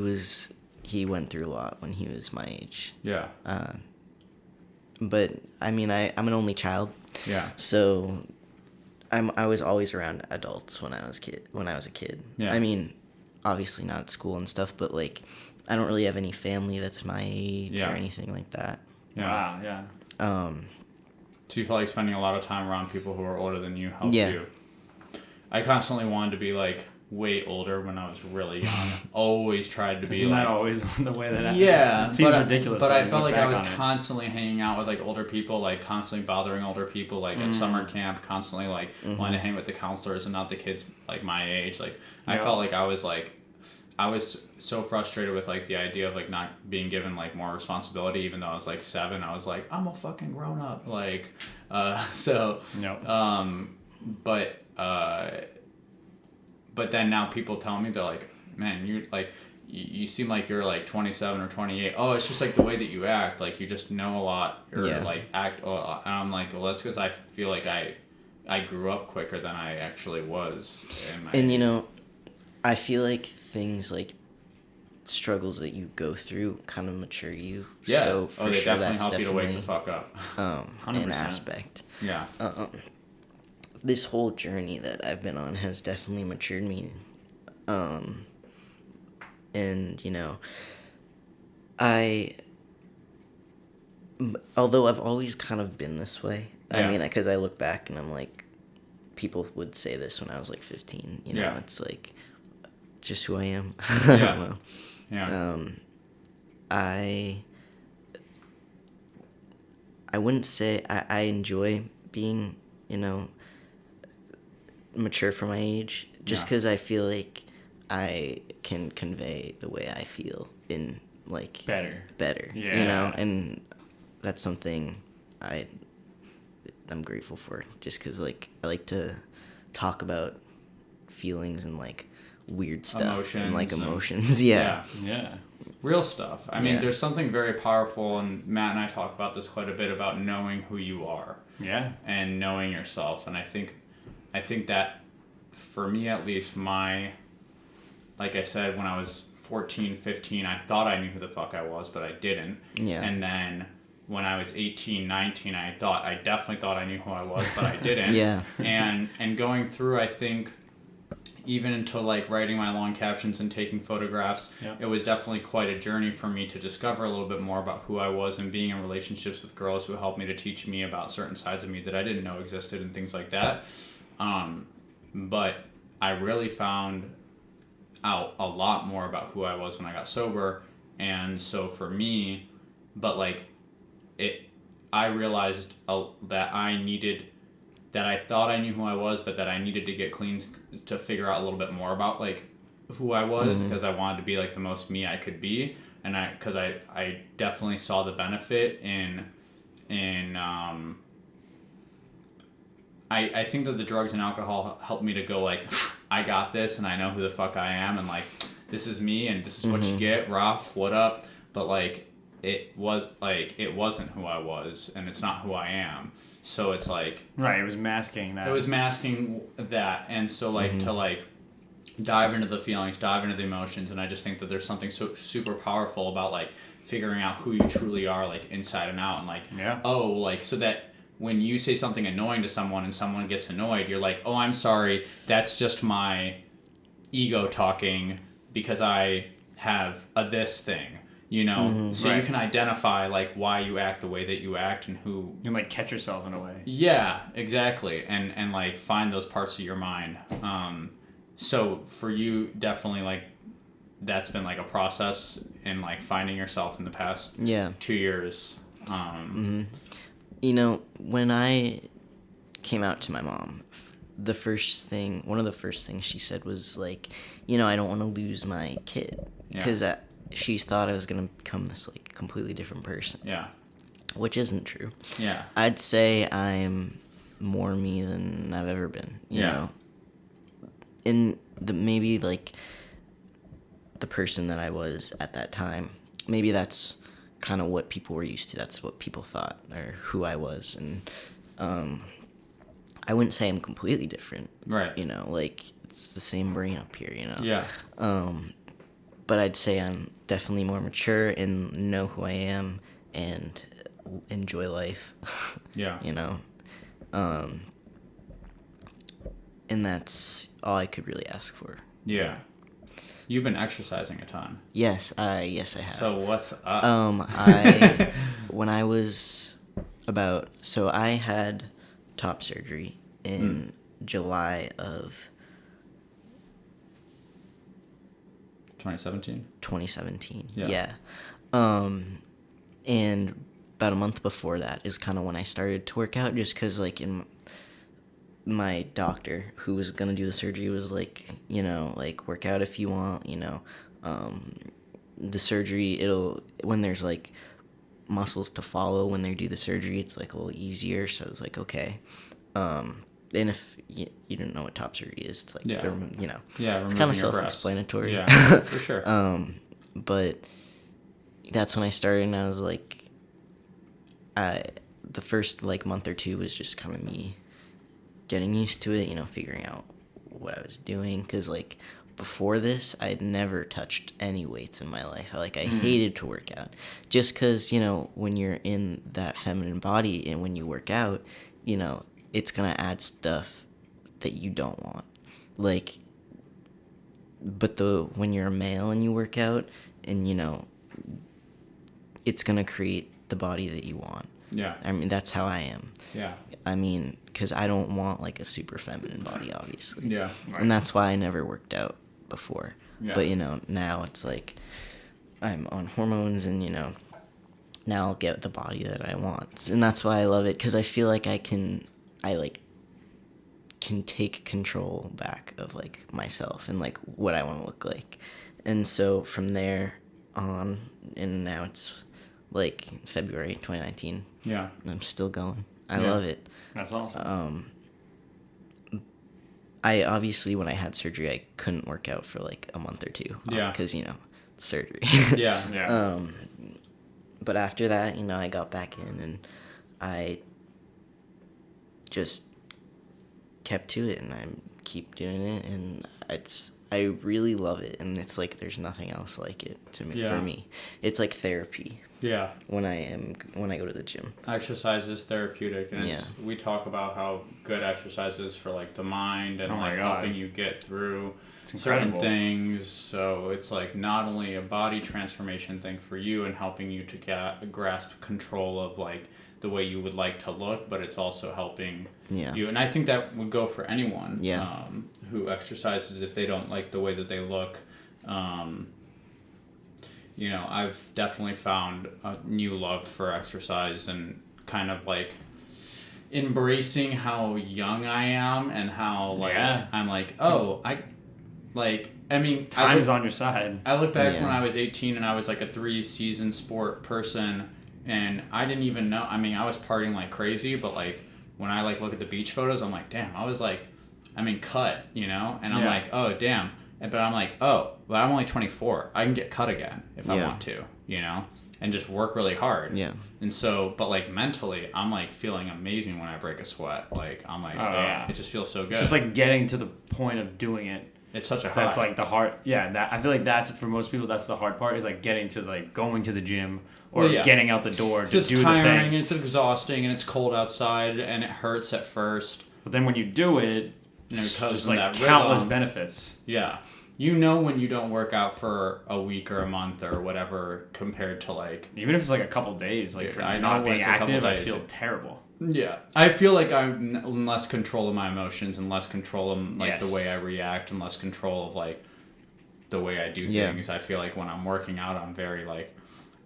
Speaker 5: went through a lot when he was my age.
Speaker 2: Yeah.
Speaker 5: But I mean, I'm an only child.
Speaker 2: Yeah.
Speaker 5: So I was always around adults when I was a kid.
Speaker 2: Yeah.
Speaker 5: I mean, obviously not at school and stuff, but like I don't really have any family that's my age or anything like that.
Speaker 2: Yeah.
Speaker 4: Wow, yeah.
Speaker 2: So you feel like spending a lot of time around people who are older than you helped
Speaker 5: Yeah.
Speaker 2: you. I constantly wanted to be like way older when I was really young. Always tried to be
Speaker 4: Isn't
Speaker 2: like.
Speaker 4: that always the way that happens?
Speaker 2: Yeah,
Speaker 4: It seems
Speaker 2: but
Speaker 4: ridiculous.
Speaker 2: But
Speaker 4: when
Speaker 2: I
Speaker 4: you
Speaker 2: felt
Speaker 4: look
Speaker 2: like I
Speaker 4: back
Speaker 2: was
Speaker 4: on it.
Speaker 2: constantly hanging out with like older people, like constantly bothering older people, like at summer camp, constantly like wanting to hang with the counselors and not the kids like my age. Like I felt like I was so frustrated with like the idea of like not being given like more responsibility, even though I was like 7. I was like, I'm a fucking grown up, like so.
Speaker 4: Nope.
Speaker 2: But then now people tell me, they're like, man, you like you seem like you're like 27 or 28. Oh, it's just like the way that you act, like you just know a lot or like act. And I'm like, well, that's because I feel like I grew up quicker than I actually was.
Speaker 5: And you know, I feel like things like struggles that you go through kind of mature you.
Speaker 2: Yeah.
Speaker 5: So for
Speaker 2: they
Speaker 5: sure,
Speaker 2: definitely
Speaker 5: that's
Speaker 2: help you to wake
Speaker 5: definitely
Speaker 2: the fuck up.
Speaker 5: an
Speaker 4: 100%.
Speaker 5: aspect.
Speaker 2: Yeah.
Speaker 5: This whole journey that I've been on has definitely matured me. And you know, although I've always kind of been this way.
Speaker 2: Yeah.
Speaker 5: I mean, because I look back and I'm like, people would say this when I was like 15. You know,
Speaker 2: Yeah.
Speaker 5: it's like just who I am.
Speaker 2: Yeah.
Speaker 5: I don't know.
Speaker 2: Yeah.
Speaker 5: I wouldn't say I enjoy being, you know, mature for my age, just because I feel like I can convey the way I feel in like
Speaker 4: Better.
Speaker 5: you know, and that's something I'm grateful for, just because like I like to talk about feelings and like weird stuff and like emotions.
Speaker 2: Yeah. Real stuff. I mean,
Speaker 5: Yeah.
Speaker 2: there's something very powerful, and Matt and I talk about this quite a bit, about knowing who you are.
Speaker 4: Yeah.
Speaker 2: And knowing yourself. And I think that, for me at least, like I said, when I was 14, 15, I thought I knew who the fuck I was, but I didn't.
Speaker 5: Yeah.
Speaker 2: And then when I was 18, 19, I definitely thought I knew who I was, but I didn't.
Speaker 5: Yeah.
Speaker 2: And going through, I think, even until like writing my long captions and taking photographs, it was definitely quite a journey for me to discover a little bit more about who I was, and being in relationships with girls who helped me to teach me about certain sides of me that I didn't know existed and things like that. But I really found out a lot more about who I was when I got sober. And so for me, but like I realized that I thought I knew who I was, but that I needed to get clean to figure out a little bit more about like who I was, because I wanted to be like the most me I could be. And because I definitely saw the benefit in I think that the drugs and alcohol helped me to go like, I got this, and I know who the fuck I am, and like, this is me, and this is what you get, Ralph, what up? But like, it wasn't who I was, and it's not who I am. So it's like,
Speaker 4: Right, it was masking that.
Speaker 2: it was masking that. And so like to like dive into the feelings, dive into the emotions, and I just think that there's something so super powerful about like figuring out who you truly are, like inside and out, and like so that when you say something annoying to someone and someone gets annoyed, you're like, oh, I'm sorry, that's just my ego talking because I have a this thing, you know? So you can identify like why you act the way that you act and who...
Speaker 4: You can like catch yourself in a way.
Speaker 2: Yeah, exactly. And like find those parts of your mind. So for you, definitely like that's been like a process in like finding yourself in the past 2 years.
Speaker 5: You know, when I came out to my mom, one of the first things she said was like, you know, I don't want to lose my kid, because she thought I was going to become this like completely different person.
Speaker 2: Yeah.
Speaker 5: which isn't true.
Speaker 2: Yeah.
Speaker 5: I'd say I'm more me than I've ever been. You know, in the maybe like the person that I was at that time. Maybe that's kind of what people were used to. That's what people thought or who I was, and I wouldn't say I'm completely different.
Speaker 2: Right.
Speaker 5: You know, like it's the same brain up here. You know.
Speaker 2: Yeah.
Speaker 5: But I'd say I'm definitely more mature and know who I am and enjoy life.
Speaker 2: Yeah.
Speaker 5: You know. And that's all I could really ask for.
Speaker 2: Yeah. You've been exercising a ton.
Speaker 5: Yes, I have.
Speaker 2: So what's up?
Speaker 5: I when I was so I had top surgery in July of
Speaker 2: 2017.
Speaker 5: 2017.
Speaker 2: Yeah.
Speaker 5: Yeah. And about a month before that is kind of when I started to work out, just because like in my doctor who was gonna do the surgery was like, you know, like work out if you want, you know. The surgery, when there's like muscles to follow when they do the surgery, it's like a little easier. So I was like, okay. And if you don't know what top surgery is, it's like,
Speaker 2: Yeah.
Speaker 5: you know,
Speaker 2: Yeah,
Speaker 5: it's kind of self-explanatory.
Speaker 2: Yeah, for sure.
Speaker 5: But that's when I started, and I was like, the first like month or two was just kind of me getting used to it, you know, figuring out what I was doing, because like before this I'd never touched any weights in my life. I hated to work out, just because, you know, when you're in that feminine body and when you work out, you know, it's gonna add stuff that you don't want, like, but when you're a male and you work out, and you know, it's gonna create the body that you want.
Speaker 2: Yeah.
Speaker 5: I mean, that's how I am.
Speaker 2: Yeah.
Speaker 5: I mean, because I don't want like a super feminine body, obviously.
Speaker 2: Yeah.
Speaker 4: Right.
Speaker 5: And that's why I never worked out before.
Speaker 2: Yeah.
Speaker 5: But, you know, now it's like I'm on hormones, and, you know, now I'll get the body that I want. And that's why I love it, because I feel like I can take control back of like myself and like what I want to look like. And so from there on, and now it's like February 2019.
Speaker 2: Yeah.
Speaker 5: And I'm still going. I
Speaker 2: Yeah.
Speaker 5: love it.
Speaker 4: That's awesome.
Speaker 5: I obviously, when I had surgery, I couldn't work out for like a month or two.
Speaker 2: Yeah.
Speaker 5: Because, you know, surgery.
Speaker 2: Yeah.
Speaker 4: Yeah.
Speaker 5: But after that, you know, I got back in, and I just kept to it, and I keep doing it, and I really love it, and it's like there's nothing else like it to me.
Speaker 2: Yeah.
Speaker 5: For me, it's like therapy
Speaker 2: Yeah.
Speaker 5: when I go to the gym.
Speaker 2: Exercise is therapeutic, and
Speaker 5: Yeah.
Speaker 2: we talk about how good exercise is for like the mind and
Speaker 4: Oh my
Speaker 2: like
Speaker 4: God.
Speaker 2: helping you get through
Speaker 4: It's
Speaker 2: certain
Speaker 4: incredible.
Speaker 2: things. So it's like not only a body transformation thing for you and helping you to grasp control of like the way you would like to look, but it's also helping
Speaker 5: Yeah.
Speaker 2: you. And I think that would go for anyone
Speaker 5: Yeah.
Speaker 2: who exercises if they don't like the way that they look. You know, I've definitely found a new love for exercise and kind of like embracing how young I am and how like
Speaker 4: Yeah.
Speaker 2: I'm like, oh, I mean,
Speaker 4: Time's on your side.
Speaker 2: I look back
Speaker 5: Yeah.
Speaker 2: when I was 18 and I was like a 3-season sport person, and I didn't even know. I mean, I was partying like crazy, but like when I like look at the beach photos, I'm like, damn, I was like, I mean, cut, you know? And I'm
Speaker 4: Yeah.
Speaker 2: like, oh, damn. But I'm like, oh, but I'm only 24. I can get cut again if I
Speaker 5: Yeah.
Speaker 2: want to, you know? And just work really hard.
Speaker 5: Yeah.
Speaker 2: And so, but like mentally, I'm like feeling amazing when I break a sweat. Like, I'm like,
Speaker 4: Oh, yeah.
Speaker 2: it just feels so good.
Speaker 4: It's just like getting to the point of doing it.
Speaker 2: it's such a high.
Speaker 4: That's like the hard. Yeah, that I feel like that's for most people. That's the hard part, is like getting to like going to the gym or
Speaker 2: Well, yeah.
Speaker 4: getting out the door to
Speaker 2: it's
Speaker 4: do the
Speaker 2: tiring
Speaker 4: thing.
Speaker 2: and it's exhausting and it's cold outside and it hurts at first.
Speaker 4: But then when you do it,
Speaker 2: You know,
Speaker 4: it's
Speaker 2: because
Speaker 4: just
Speaker 2: of
Speaker 4: like
Speaker 2: that
Speaker 4: countless
Speaker 2: rhythm.
Speaker 4: benefits.
Speaker 2: Yeah. You know when you don't work out for a week or a month or whatever compared to like...
Speaker 4: Even if it's like a couple days, like
Speaker 2: Dude,
Speaker 4: for
Speaker 2: I know
Speaker 4: not
Speaker 2: when
Speaker 4: being
Speaker 2: it's a couple
Speaker 4: active, I
Speaker 2: days,
Speaker 4: feel
Speaker 2: it-
Speaker 4: terrible.
Speaker 2: Yeah. I feel like I'm in less control of my emotions and less control of like
Speaker 4: Yes.
Speaker 2: the way I react and less control of like the way I do
Speaker 5: Yeah.
Speaker 2: things. I feel like when I'm working out, I'm very like...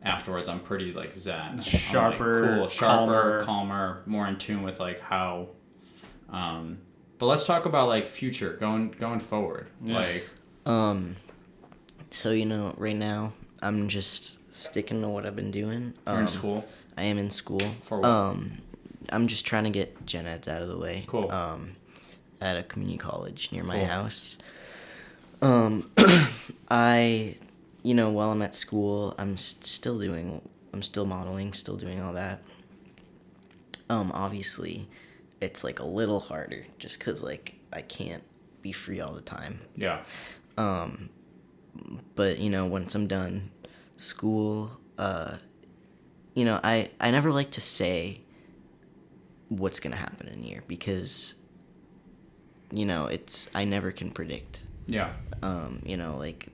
Speaker 2: Afterwards, I'm pretty like zen.
Speaker 4: Sharper,
Speaker 2: I'm, like, cool, sharper,
Speaker 4: calmer.
Speaker 2: calmer, more in tune with like how... But let's talk about like future, going forward.
Speaker 4: Yeah.
Speaker 2: Like...
Speaker 5: So, you know, right now I'm just sticking to what I've been doing.
Speaker 2: You're in school?
Speaker 5: I am in school.
Speaker 2: For what?
Speaker 5: I'm just trying to get gen eds out of the way.
Speaker 2: Cool.
Speaker 5: At a community college near my
Speaker 2: Cool.
Speaker 5: house. While I'm at school, I'm still modeling, still doing all that. Obviously, it's like a little harder just because like I can't be free all the time.
Speaker 2: Yeah.
Speaker 5: But once I'm done school, I never like to say what's gonna happen in a year because I never can predict.
Speaker 2: Yeah.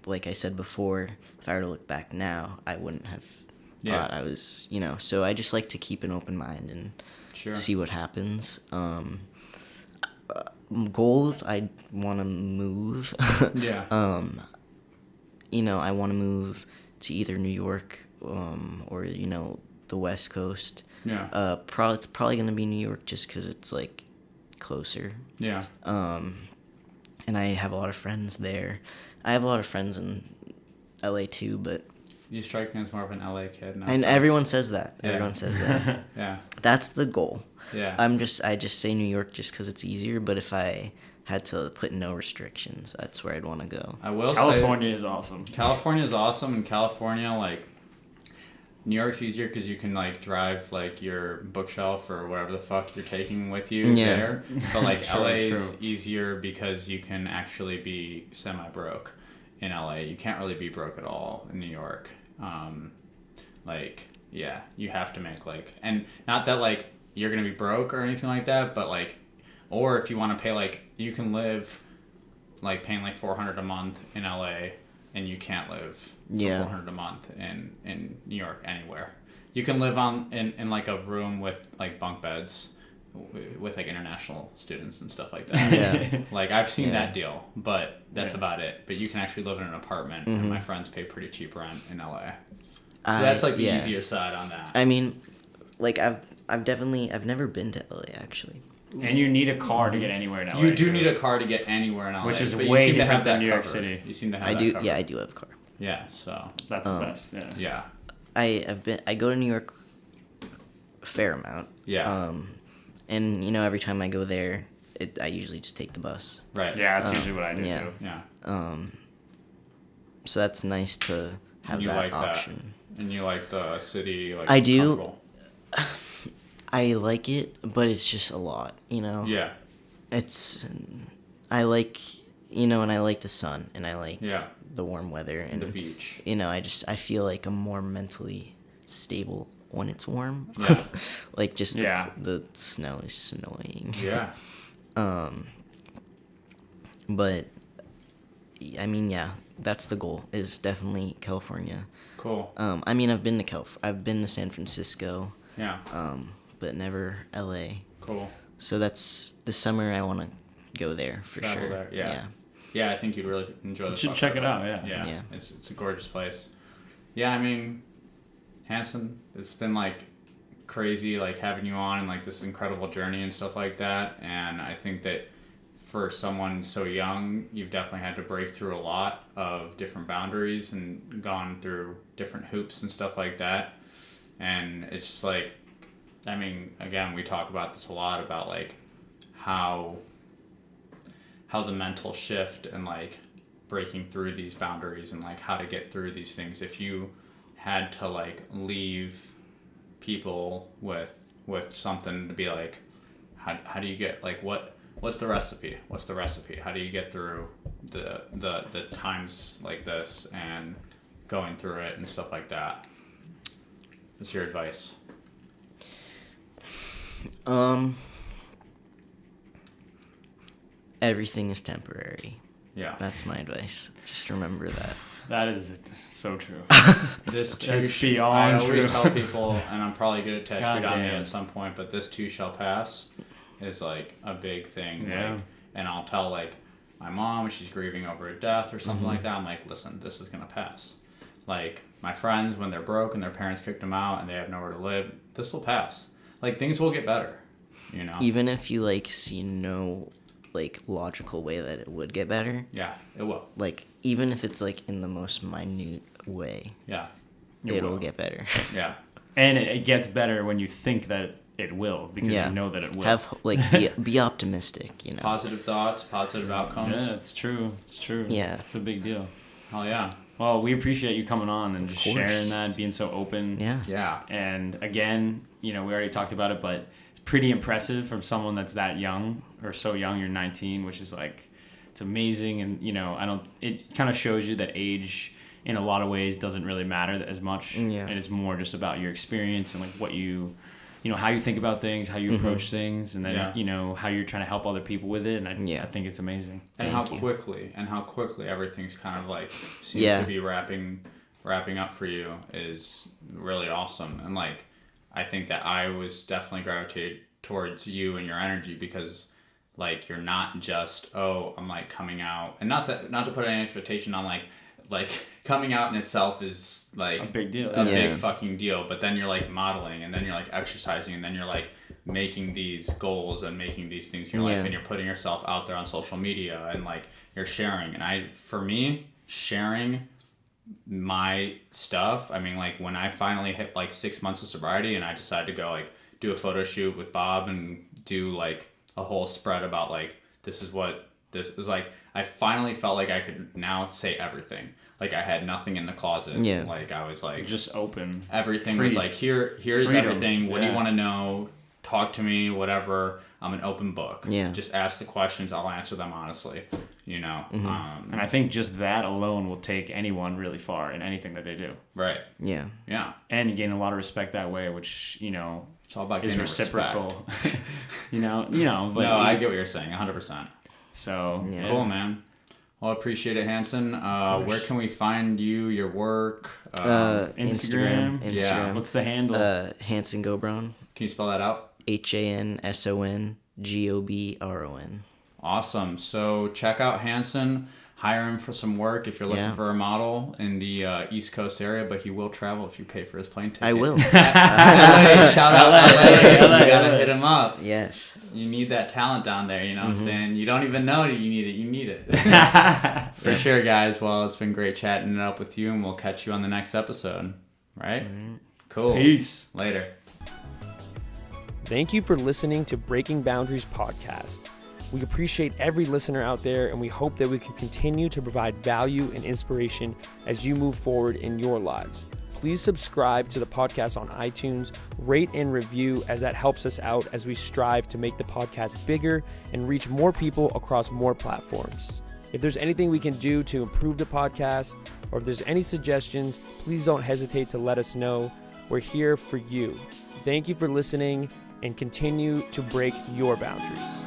Speaker 5: Like I said before, if I were to look back now, I wouldn't have thought I was, so I just like to keep an open mind and see what happens. Goals, I want to move.
Speaker 2: Yeah.
Speaker 5: I want to move to either New York, or, the West Coast.
Speaker 2: Yeah.
Speaker 5: It's probably going to be New York just because it's, like, closer.
Speaker 2: Yeah.
Speaker 5: And I have a lot of friends there. I have a lot of friends in LA too, but
Speaker 2: You strike me as more of an LA kid.
Speaker 5: and everyone says that.
Speaker 2: Yeah.
Speaker 5: Everyone says that.
Speaker 2: Yeah.
Speaker 5: That's the goal.
Speaker 2: Yeah.
Speaker 5: I just say New York just because it's easier, but if I had to put no restrictions, that's where I'd want to go.
Speaker 2: I will
Speaker 4: California is awesome.
Speaker 2: California is awesome, and California, like, New York's easier because you can, like, drive, like, your bookshelf or whatever the fuck you're taking with you there. But, like,
Speaker 4: True,
Speaker 2: LA's
Speaker 4: true.
Speaker 2: easier because you can actually be semi-broke in LA. You can't really be broke at all in New York. You have to make, like, and not that, like, you're going to be broke or anything like that, but, like, or if you want to pay, like, you can live, like, paying, like, $400 a month in LA, and you can't live for $400 a month in New York anywhere. You can live in like a room with like bunk beds with like international students and stuff like that.
Speaker 5: Yeah.
Speaker 2: Like I've seen that deal, but that's about it. But you can actually live in an apartment, and my friends pay pretty cheap rent in LA. So that's like the easier side on that.
Speaker 5: I mean, like I've never been to LA actually.
Speaker 4: And you need a car to get anywhere in LA.
Speaker 2: You do need a car to get anywhere in LA,
Speaker 4: which is
Speaker 2: but
Speaker 4: way
Speaker 2: you seem to
Speaker 4: different
Speaker 2: have that
Speaker 4: than New York
Speaker 2: covered.
Speaker 4: City.
Speaker 2: You seem to have
Speaker 5: I
Speaker 2: that
Speaker 5: do.
Speaker 2: covered.
Speaker 5: Yeah, I do have a car.
Speaker 2: Yeah, so
Speaker 4: That's the best. Yeah.
Speaker 2: yeah.
Speaker 5: I go to New York a fair amount.
Speaker 2: Yeah.
Speaker 5: And every time I go there, I usually just take the bus.
Speaker 2: Right.
Speaker 4: Yeah, that's usually what I do
Speaker 5: yeah.
Speaker 4: too.
Speaker 2: Yeah.
Speaker 5: So that's nice to have
Speaker 2: You
Speaker 5: that
Speaker 2: like that.
Speaker 5: option.
Speaker 2: And you like the city, like
Speaker 5: I do.
Speaker 2: comfortable.
Speaker 5: I like it, but it's just a lot,
Speaker 2: Yeah.
Speaker 5: I like, and I like the sun, and I like
Speaker 2: Yeah.
Speaker 5: the warm weather, and
Speaker 2: The beach.
Speaker 5: I feel like I'm more mentally stable when it's warm.
Speaker 2: Yeah.
Speaker 5: Like just
Speaker 4: Yeah.
Speaker 5: the snow is just annoying.
Speaker 2: Yeah.
Speaker 5: But I mean, yeah, that's the goal. Is definitely California.
Speaker 2: Cool.
Speaker 5: I mean, I've been to San Francisco.
Speaker 2: Yeah.
Speaker 5: But never LA.
Speaker 2: Cool.
Speaker 5: So that's this summer. I want to go there for
Speaker 2: Travel
Speaker 5: sure.
Speaker 2: there, yeah. Yeah, I think you'd really enjoy the
Speaker 4: You should
Speaker 2: fuck
Speaker 4: check
Speaker 2: out
Speaker 4: it
Speaker 2: of
Speaker 4: out, yeah.
Speaker 2: Yeah. It's a gorgeous place. Yeah, I mean, Hanson, it's been like crazy like having you on and like this incredible journey and stuff like that. And I think that for someone so young, you've definitely had to break through a lot of different boundaries and gone through different hoops and stuff like that. And it's just like, I mean, again, we talk about this a lot about like how the mental shift and like breaking through these boundaries and like how to get through these things. If you had to like leave people with something to be like, how do you get like what's the recipe? How do you get through the times like this and going through it and stuff like that? What's your advice?
Speaker 5: Everything is temporary.
Speaker 2: Yeah.
Speaker 5: That's my advice. Just remember that.
Speaker 4: That is so true.
Speaker 2: This too
Speaker 4: That's
Speaker 2: I
Speaker 4: beyond
Speaker 2: always
Speaker 4: true.
Speaker 2: tell people, and I'm probably gonna get tattooed on me
Speaker 4: Goddamn.
Speaker 2: at some point, but this too shall pass is like a big thing.
Speaker 4: Yeah.
Speaker 2: Like, and I'll tell like my mom when she's grieving over a death or something like that, I'm like, listen, this is gonna pass. Like my friends, when they're broke and their parents kicked them out and they have nowhere to live, this will pass. Like things will get better,
Speaker 5: Even if you like see no like logical way that it would get better.
Speaker 2: Yeah, it will.
Speaker 5: Like even if it's like in the most minute way.
Speaker 2: Yeah.
Speaker 5: It'll get better.
Speaker 2: Yeah.
Speaker 4: And it gets better when you think that it will, because
Speaker 5: Yeah.
Speaker 4: you know that it will.
Speaker 5: Have be optimistic, you know.
Speaker 2: Positive thoughts, positive outcomes.
Speaker 4: Yeah, it's true. It's true.
Speaker 5: Yeah.
Speaker 4: It's a big deal.
Speaker 2: Hell yeah.
Speaker 4: Well, we appreciate you coming on and just
Speaker 5: course.
Speaker 4: sharing that, being so open.
Speaker 5: Yeah.
Speaker 2: Yeah.
Speaker 4: And again, we already talked about it, but it's pretty impressive from someone that's that young, or so young. You're 19, which is like, it's amazing. And, it kind of shows you that age in a lot of ways doesn't really matter as much.
Speaker 5: Yeah.
Speaker 4: And it's more just about your experience and like what how you think about things, how you approach things, and then, how you're trying to help other people with it. And I think it's amazing.
Speaker 2: And
Speaker 5: Thank
Speaker 2: how
Speaker 5: you.
Speaker 2: quickly everything's kind of like seems
Speaker 5: Yeah.
Speaker 2: to be wrapping up for you is really awesome. And like, I think that I was definitely gravitated towards you and your energy, because like, you're not just, I'm like coming out, and not to put any expectation on like coming out in itself is like
Speaker 4: A big deal.
Speaker 2: big fucking deal, but then you're like modeling, and then you're like exercising, and then you're like making these goals and making these things in your life, and you're putting yourself out there on social media, and like you're sharing. And for me, sharing my stuff, I mean, like when I finally hit like 6 months of sobriety and I decided to go like do a photo shoot with Bob and do like a whole spread about like, this is what this is like, I finally felt like I could now say everything. Like I had nothing in the closet.
Speaker 5: Yeah.
Speaker 2: Like I was like
Speaker 4: Just open.
Speaker 2: everything
Speaker 4: Free.
Speaker 2: was like, here's
Speaker 4: Freedom.
Speaker 2: everything. What do you
Speaker 4: Yeah.
Speaker 2: want to know? Talk to me, whatever. I'm an open book.
Speaker 5: Yeah.
Speaker 2: Just ask the questions. I'll answer them honestly.
Speaker 4: And I think just that alone will take anyone really far in anything that they do.
Speaker 2: Right.
Speaker 5: Yeah.
Speaker 2: Yeah.
Speaker 4: And you gain a lot of respect that way, which,
Speaker 2: It's all about
Speaker 4: is
Speaker 2: getting
Speaker 4: reciprocal.
Speaker 2: respect.
Speaker 4: but
Speaker 2: No, I get what you're saying. 100%.
Speaker 4: So
Speaker 5: Yeah.
Speaker 2: Cool, man. Well, I appreciate it, Hanson. Where can we find you, your work?
Speaker 4: Instagram.
Speaker 5: Instagram.
Speaker 4: What's the handle?
Speaker 5: Hanson Gobron.
Speaker 2: Can you spell that out?
Speaker 5: HANSON GOBRON.
Speaker 2: Awesome. So check out Hanson. Hire him for some work if you're looking
Speaker 5: Yeah.
Speaker 2: for a model in the East Coast area, but he will travel if you pay for his plane ticket.
Speaker 5: I will.
Speaker 2: LA, shout out LA. You gotta hit him up.
Speaker 5: Yes.
Speaker 2: You need that talent down there, you know what I'm saying? You don't even know you need it. You need it. For sure, guys. Well, it's been great chatting it up with you, and we'll catch you on the next episode. Right? Cool.
Speaker 4: Peace.
Speaker 2: Later.
Speaker 1: Thank you for listening to Breaking Boundaries podcast. We appreciate every listener out there, and we hope that we can continue to provide value and inspiration as you move forward in your lives. Please subscribe to the podcast on iTunes, rate and review, as that helps us out as we strive to make the podcast bigger and reach more people across more platforms. If there's anything we can do to improve the podcast, or if there's any suggestions, please don't hesitate to let us know. We're here for you. Thank you for listening, and continue to break your boundaries.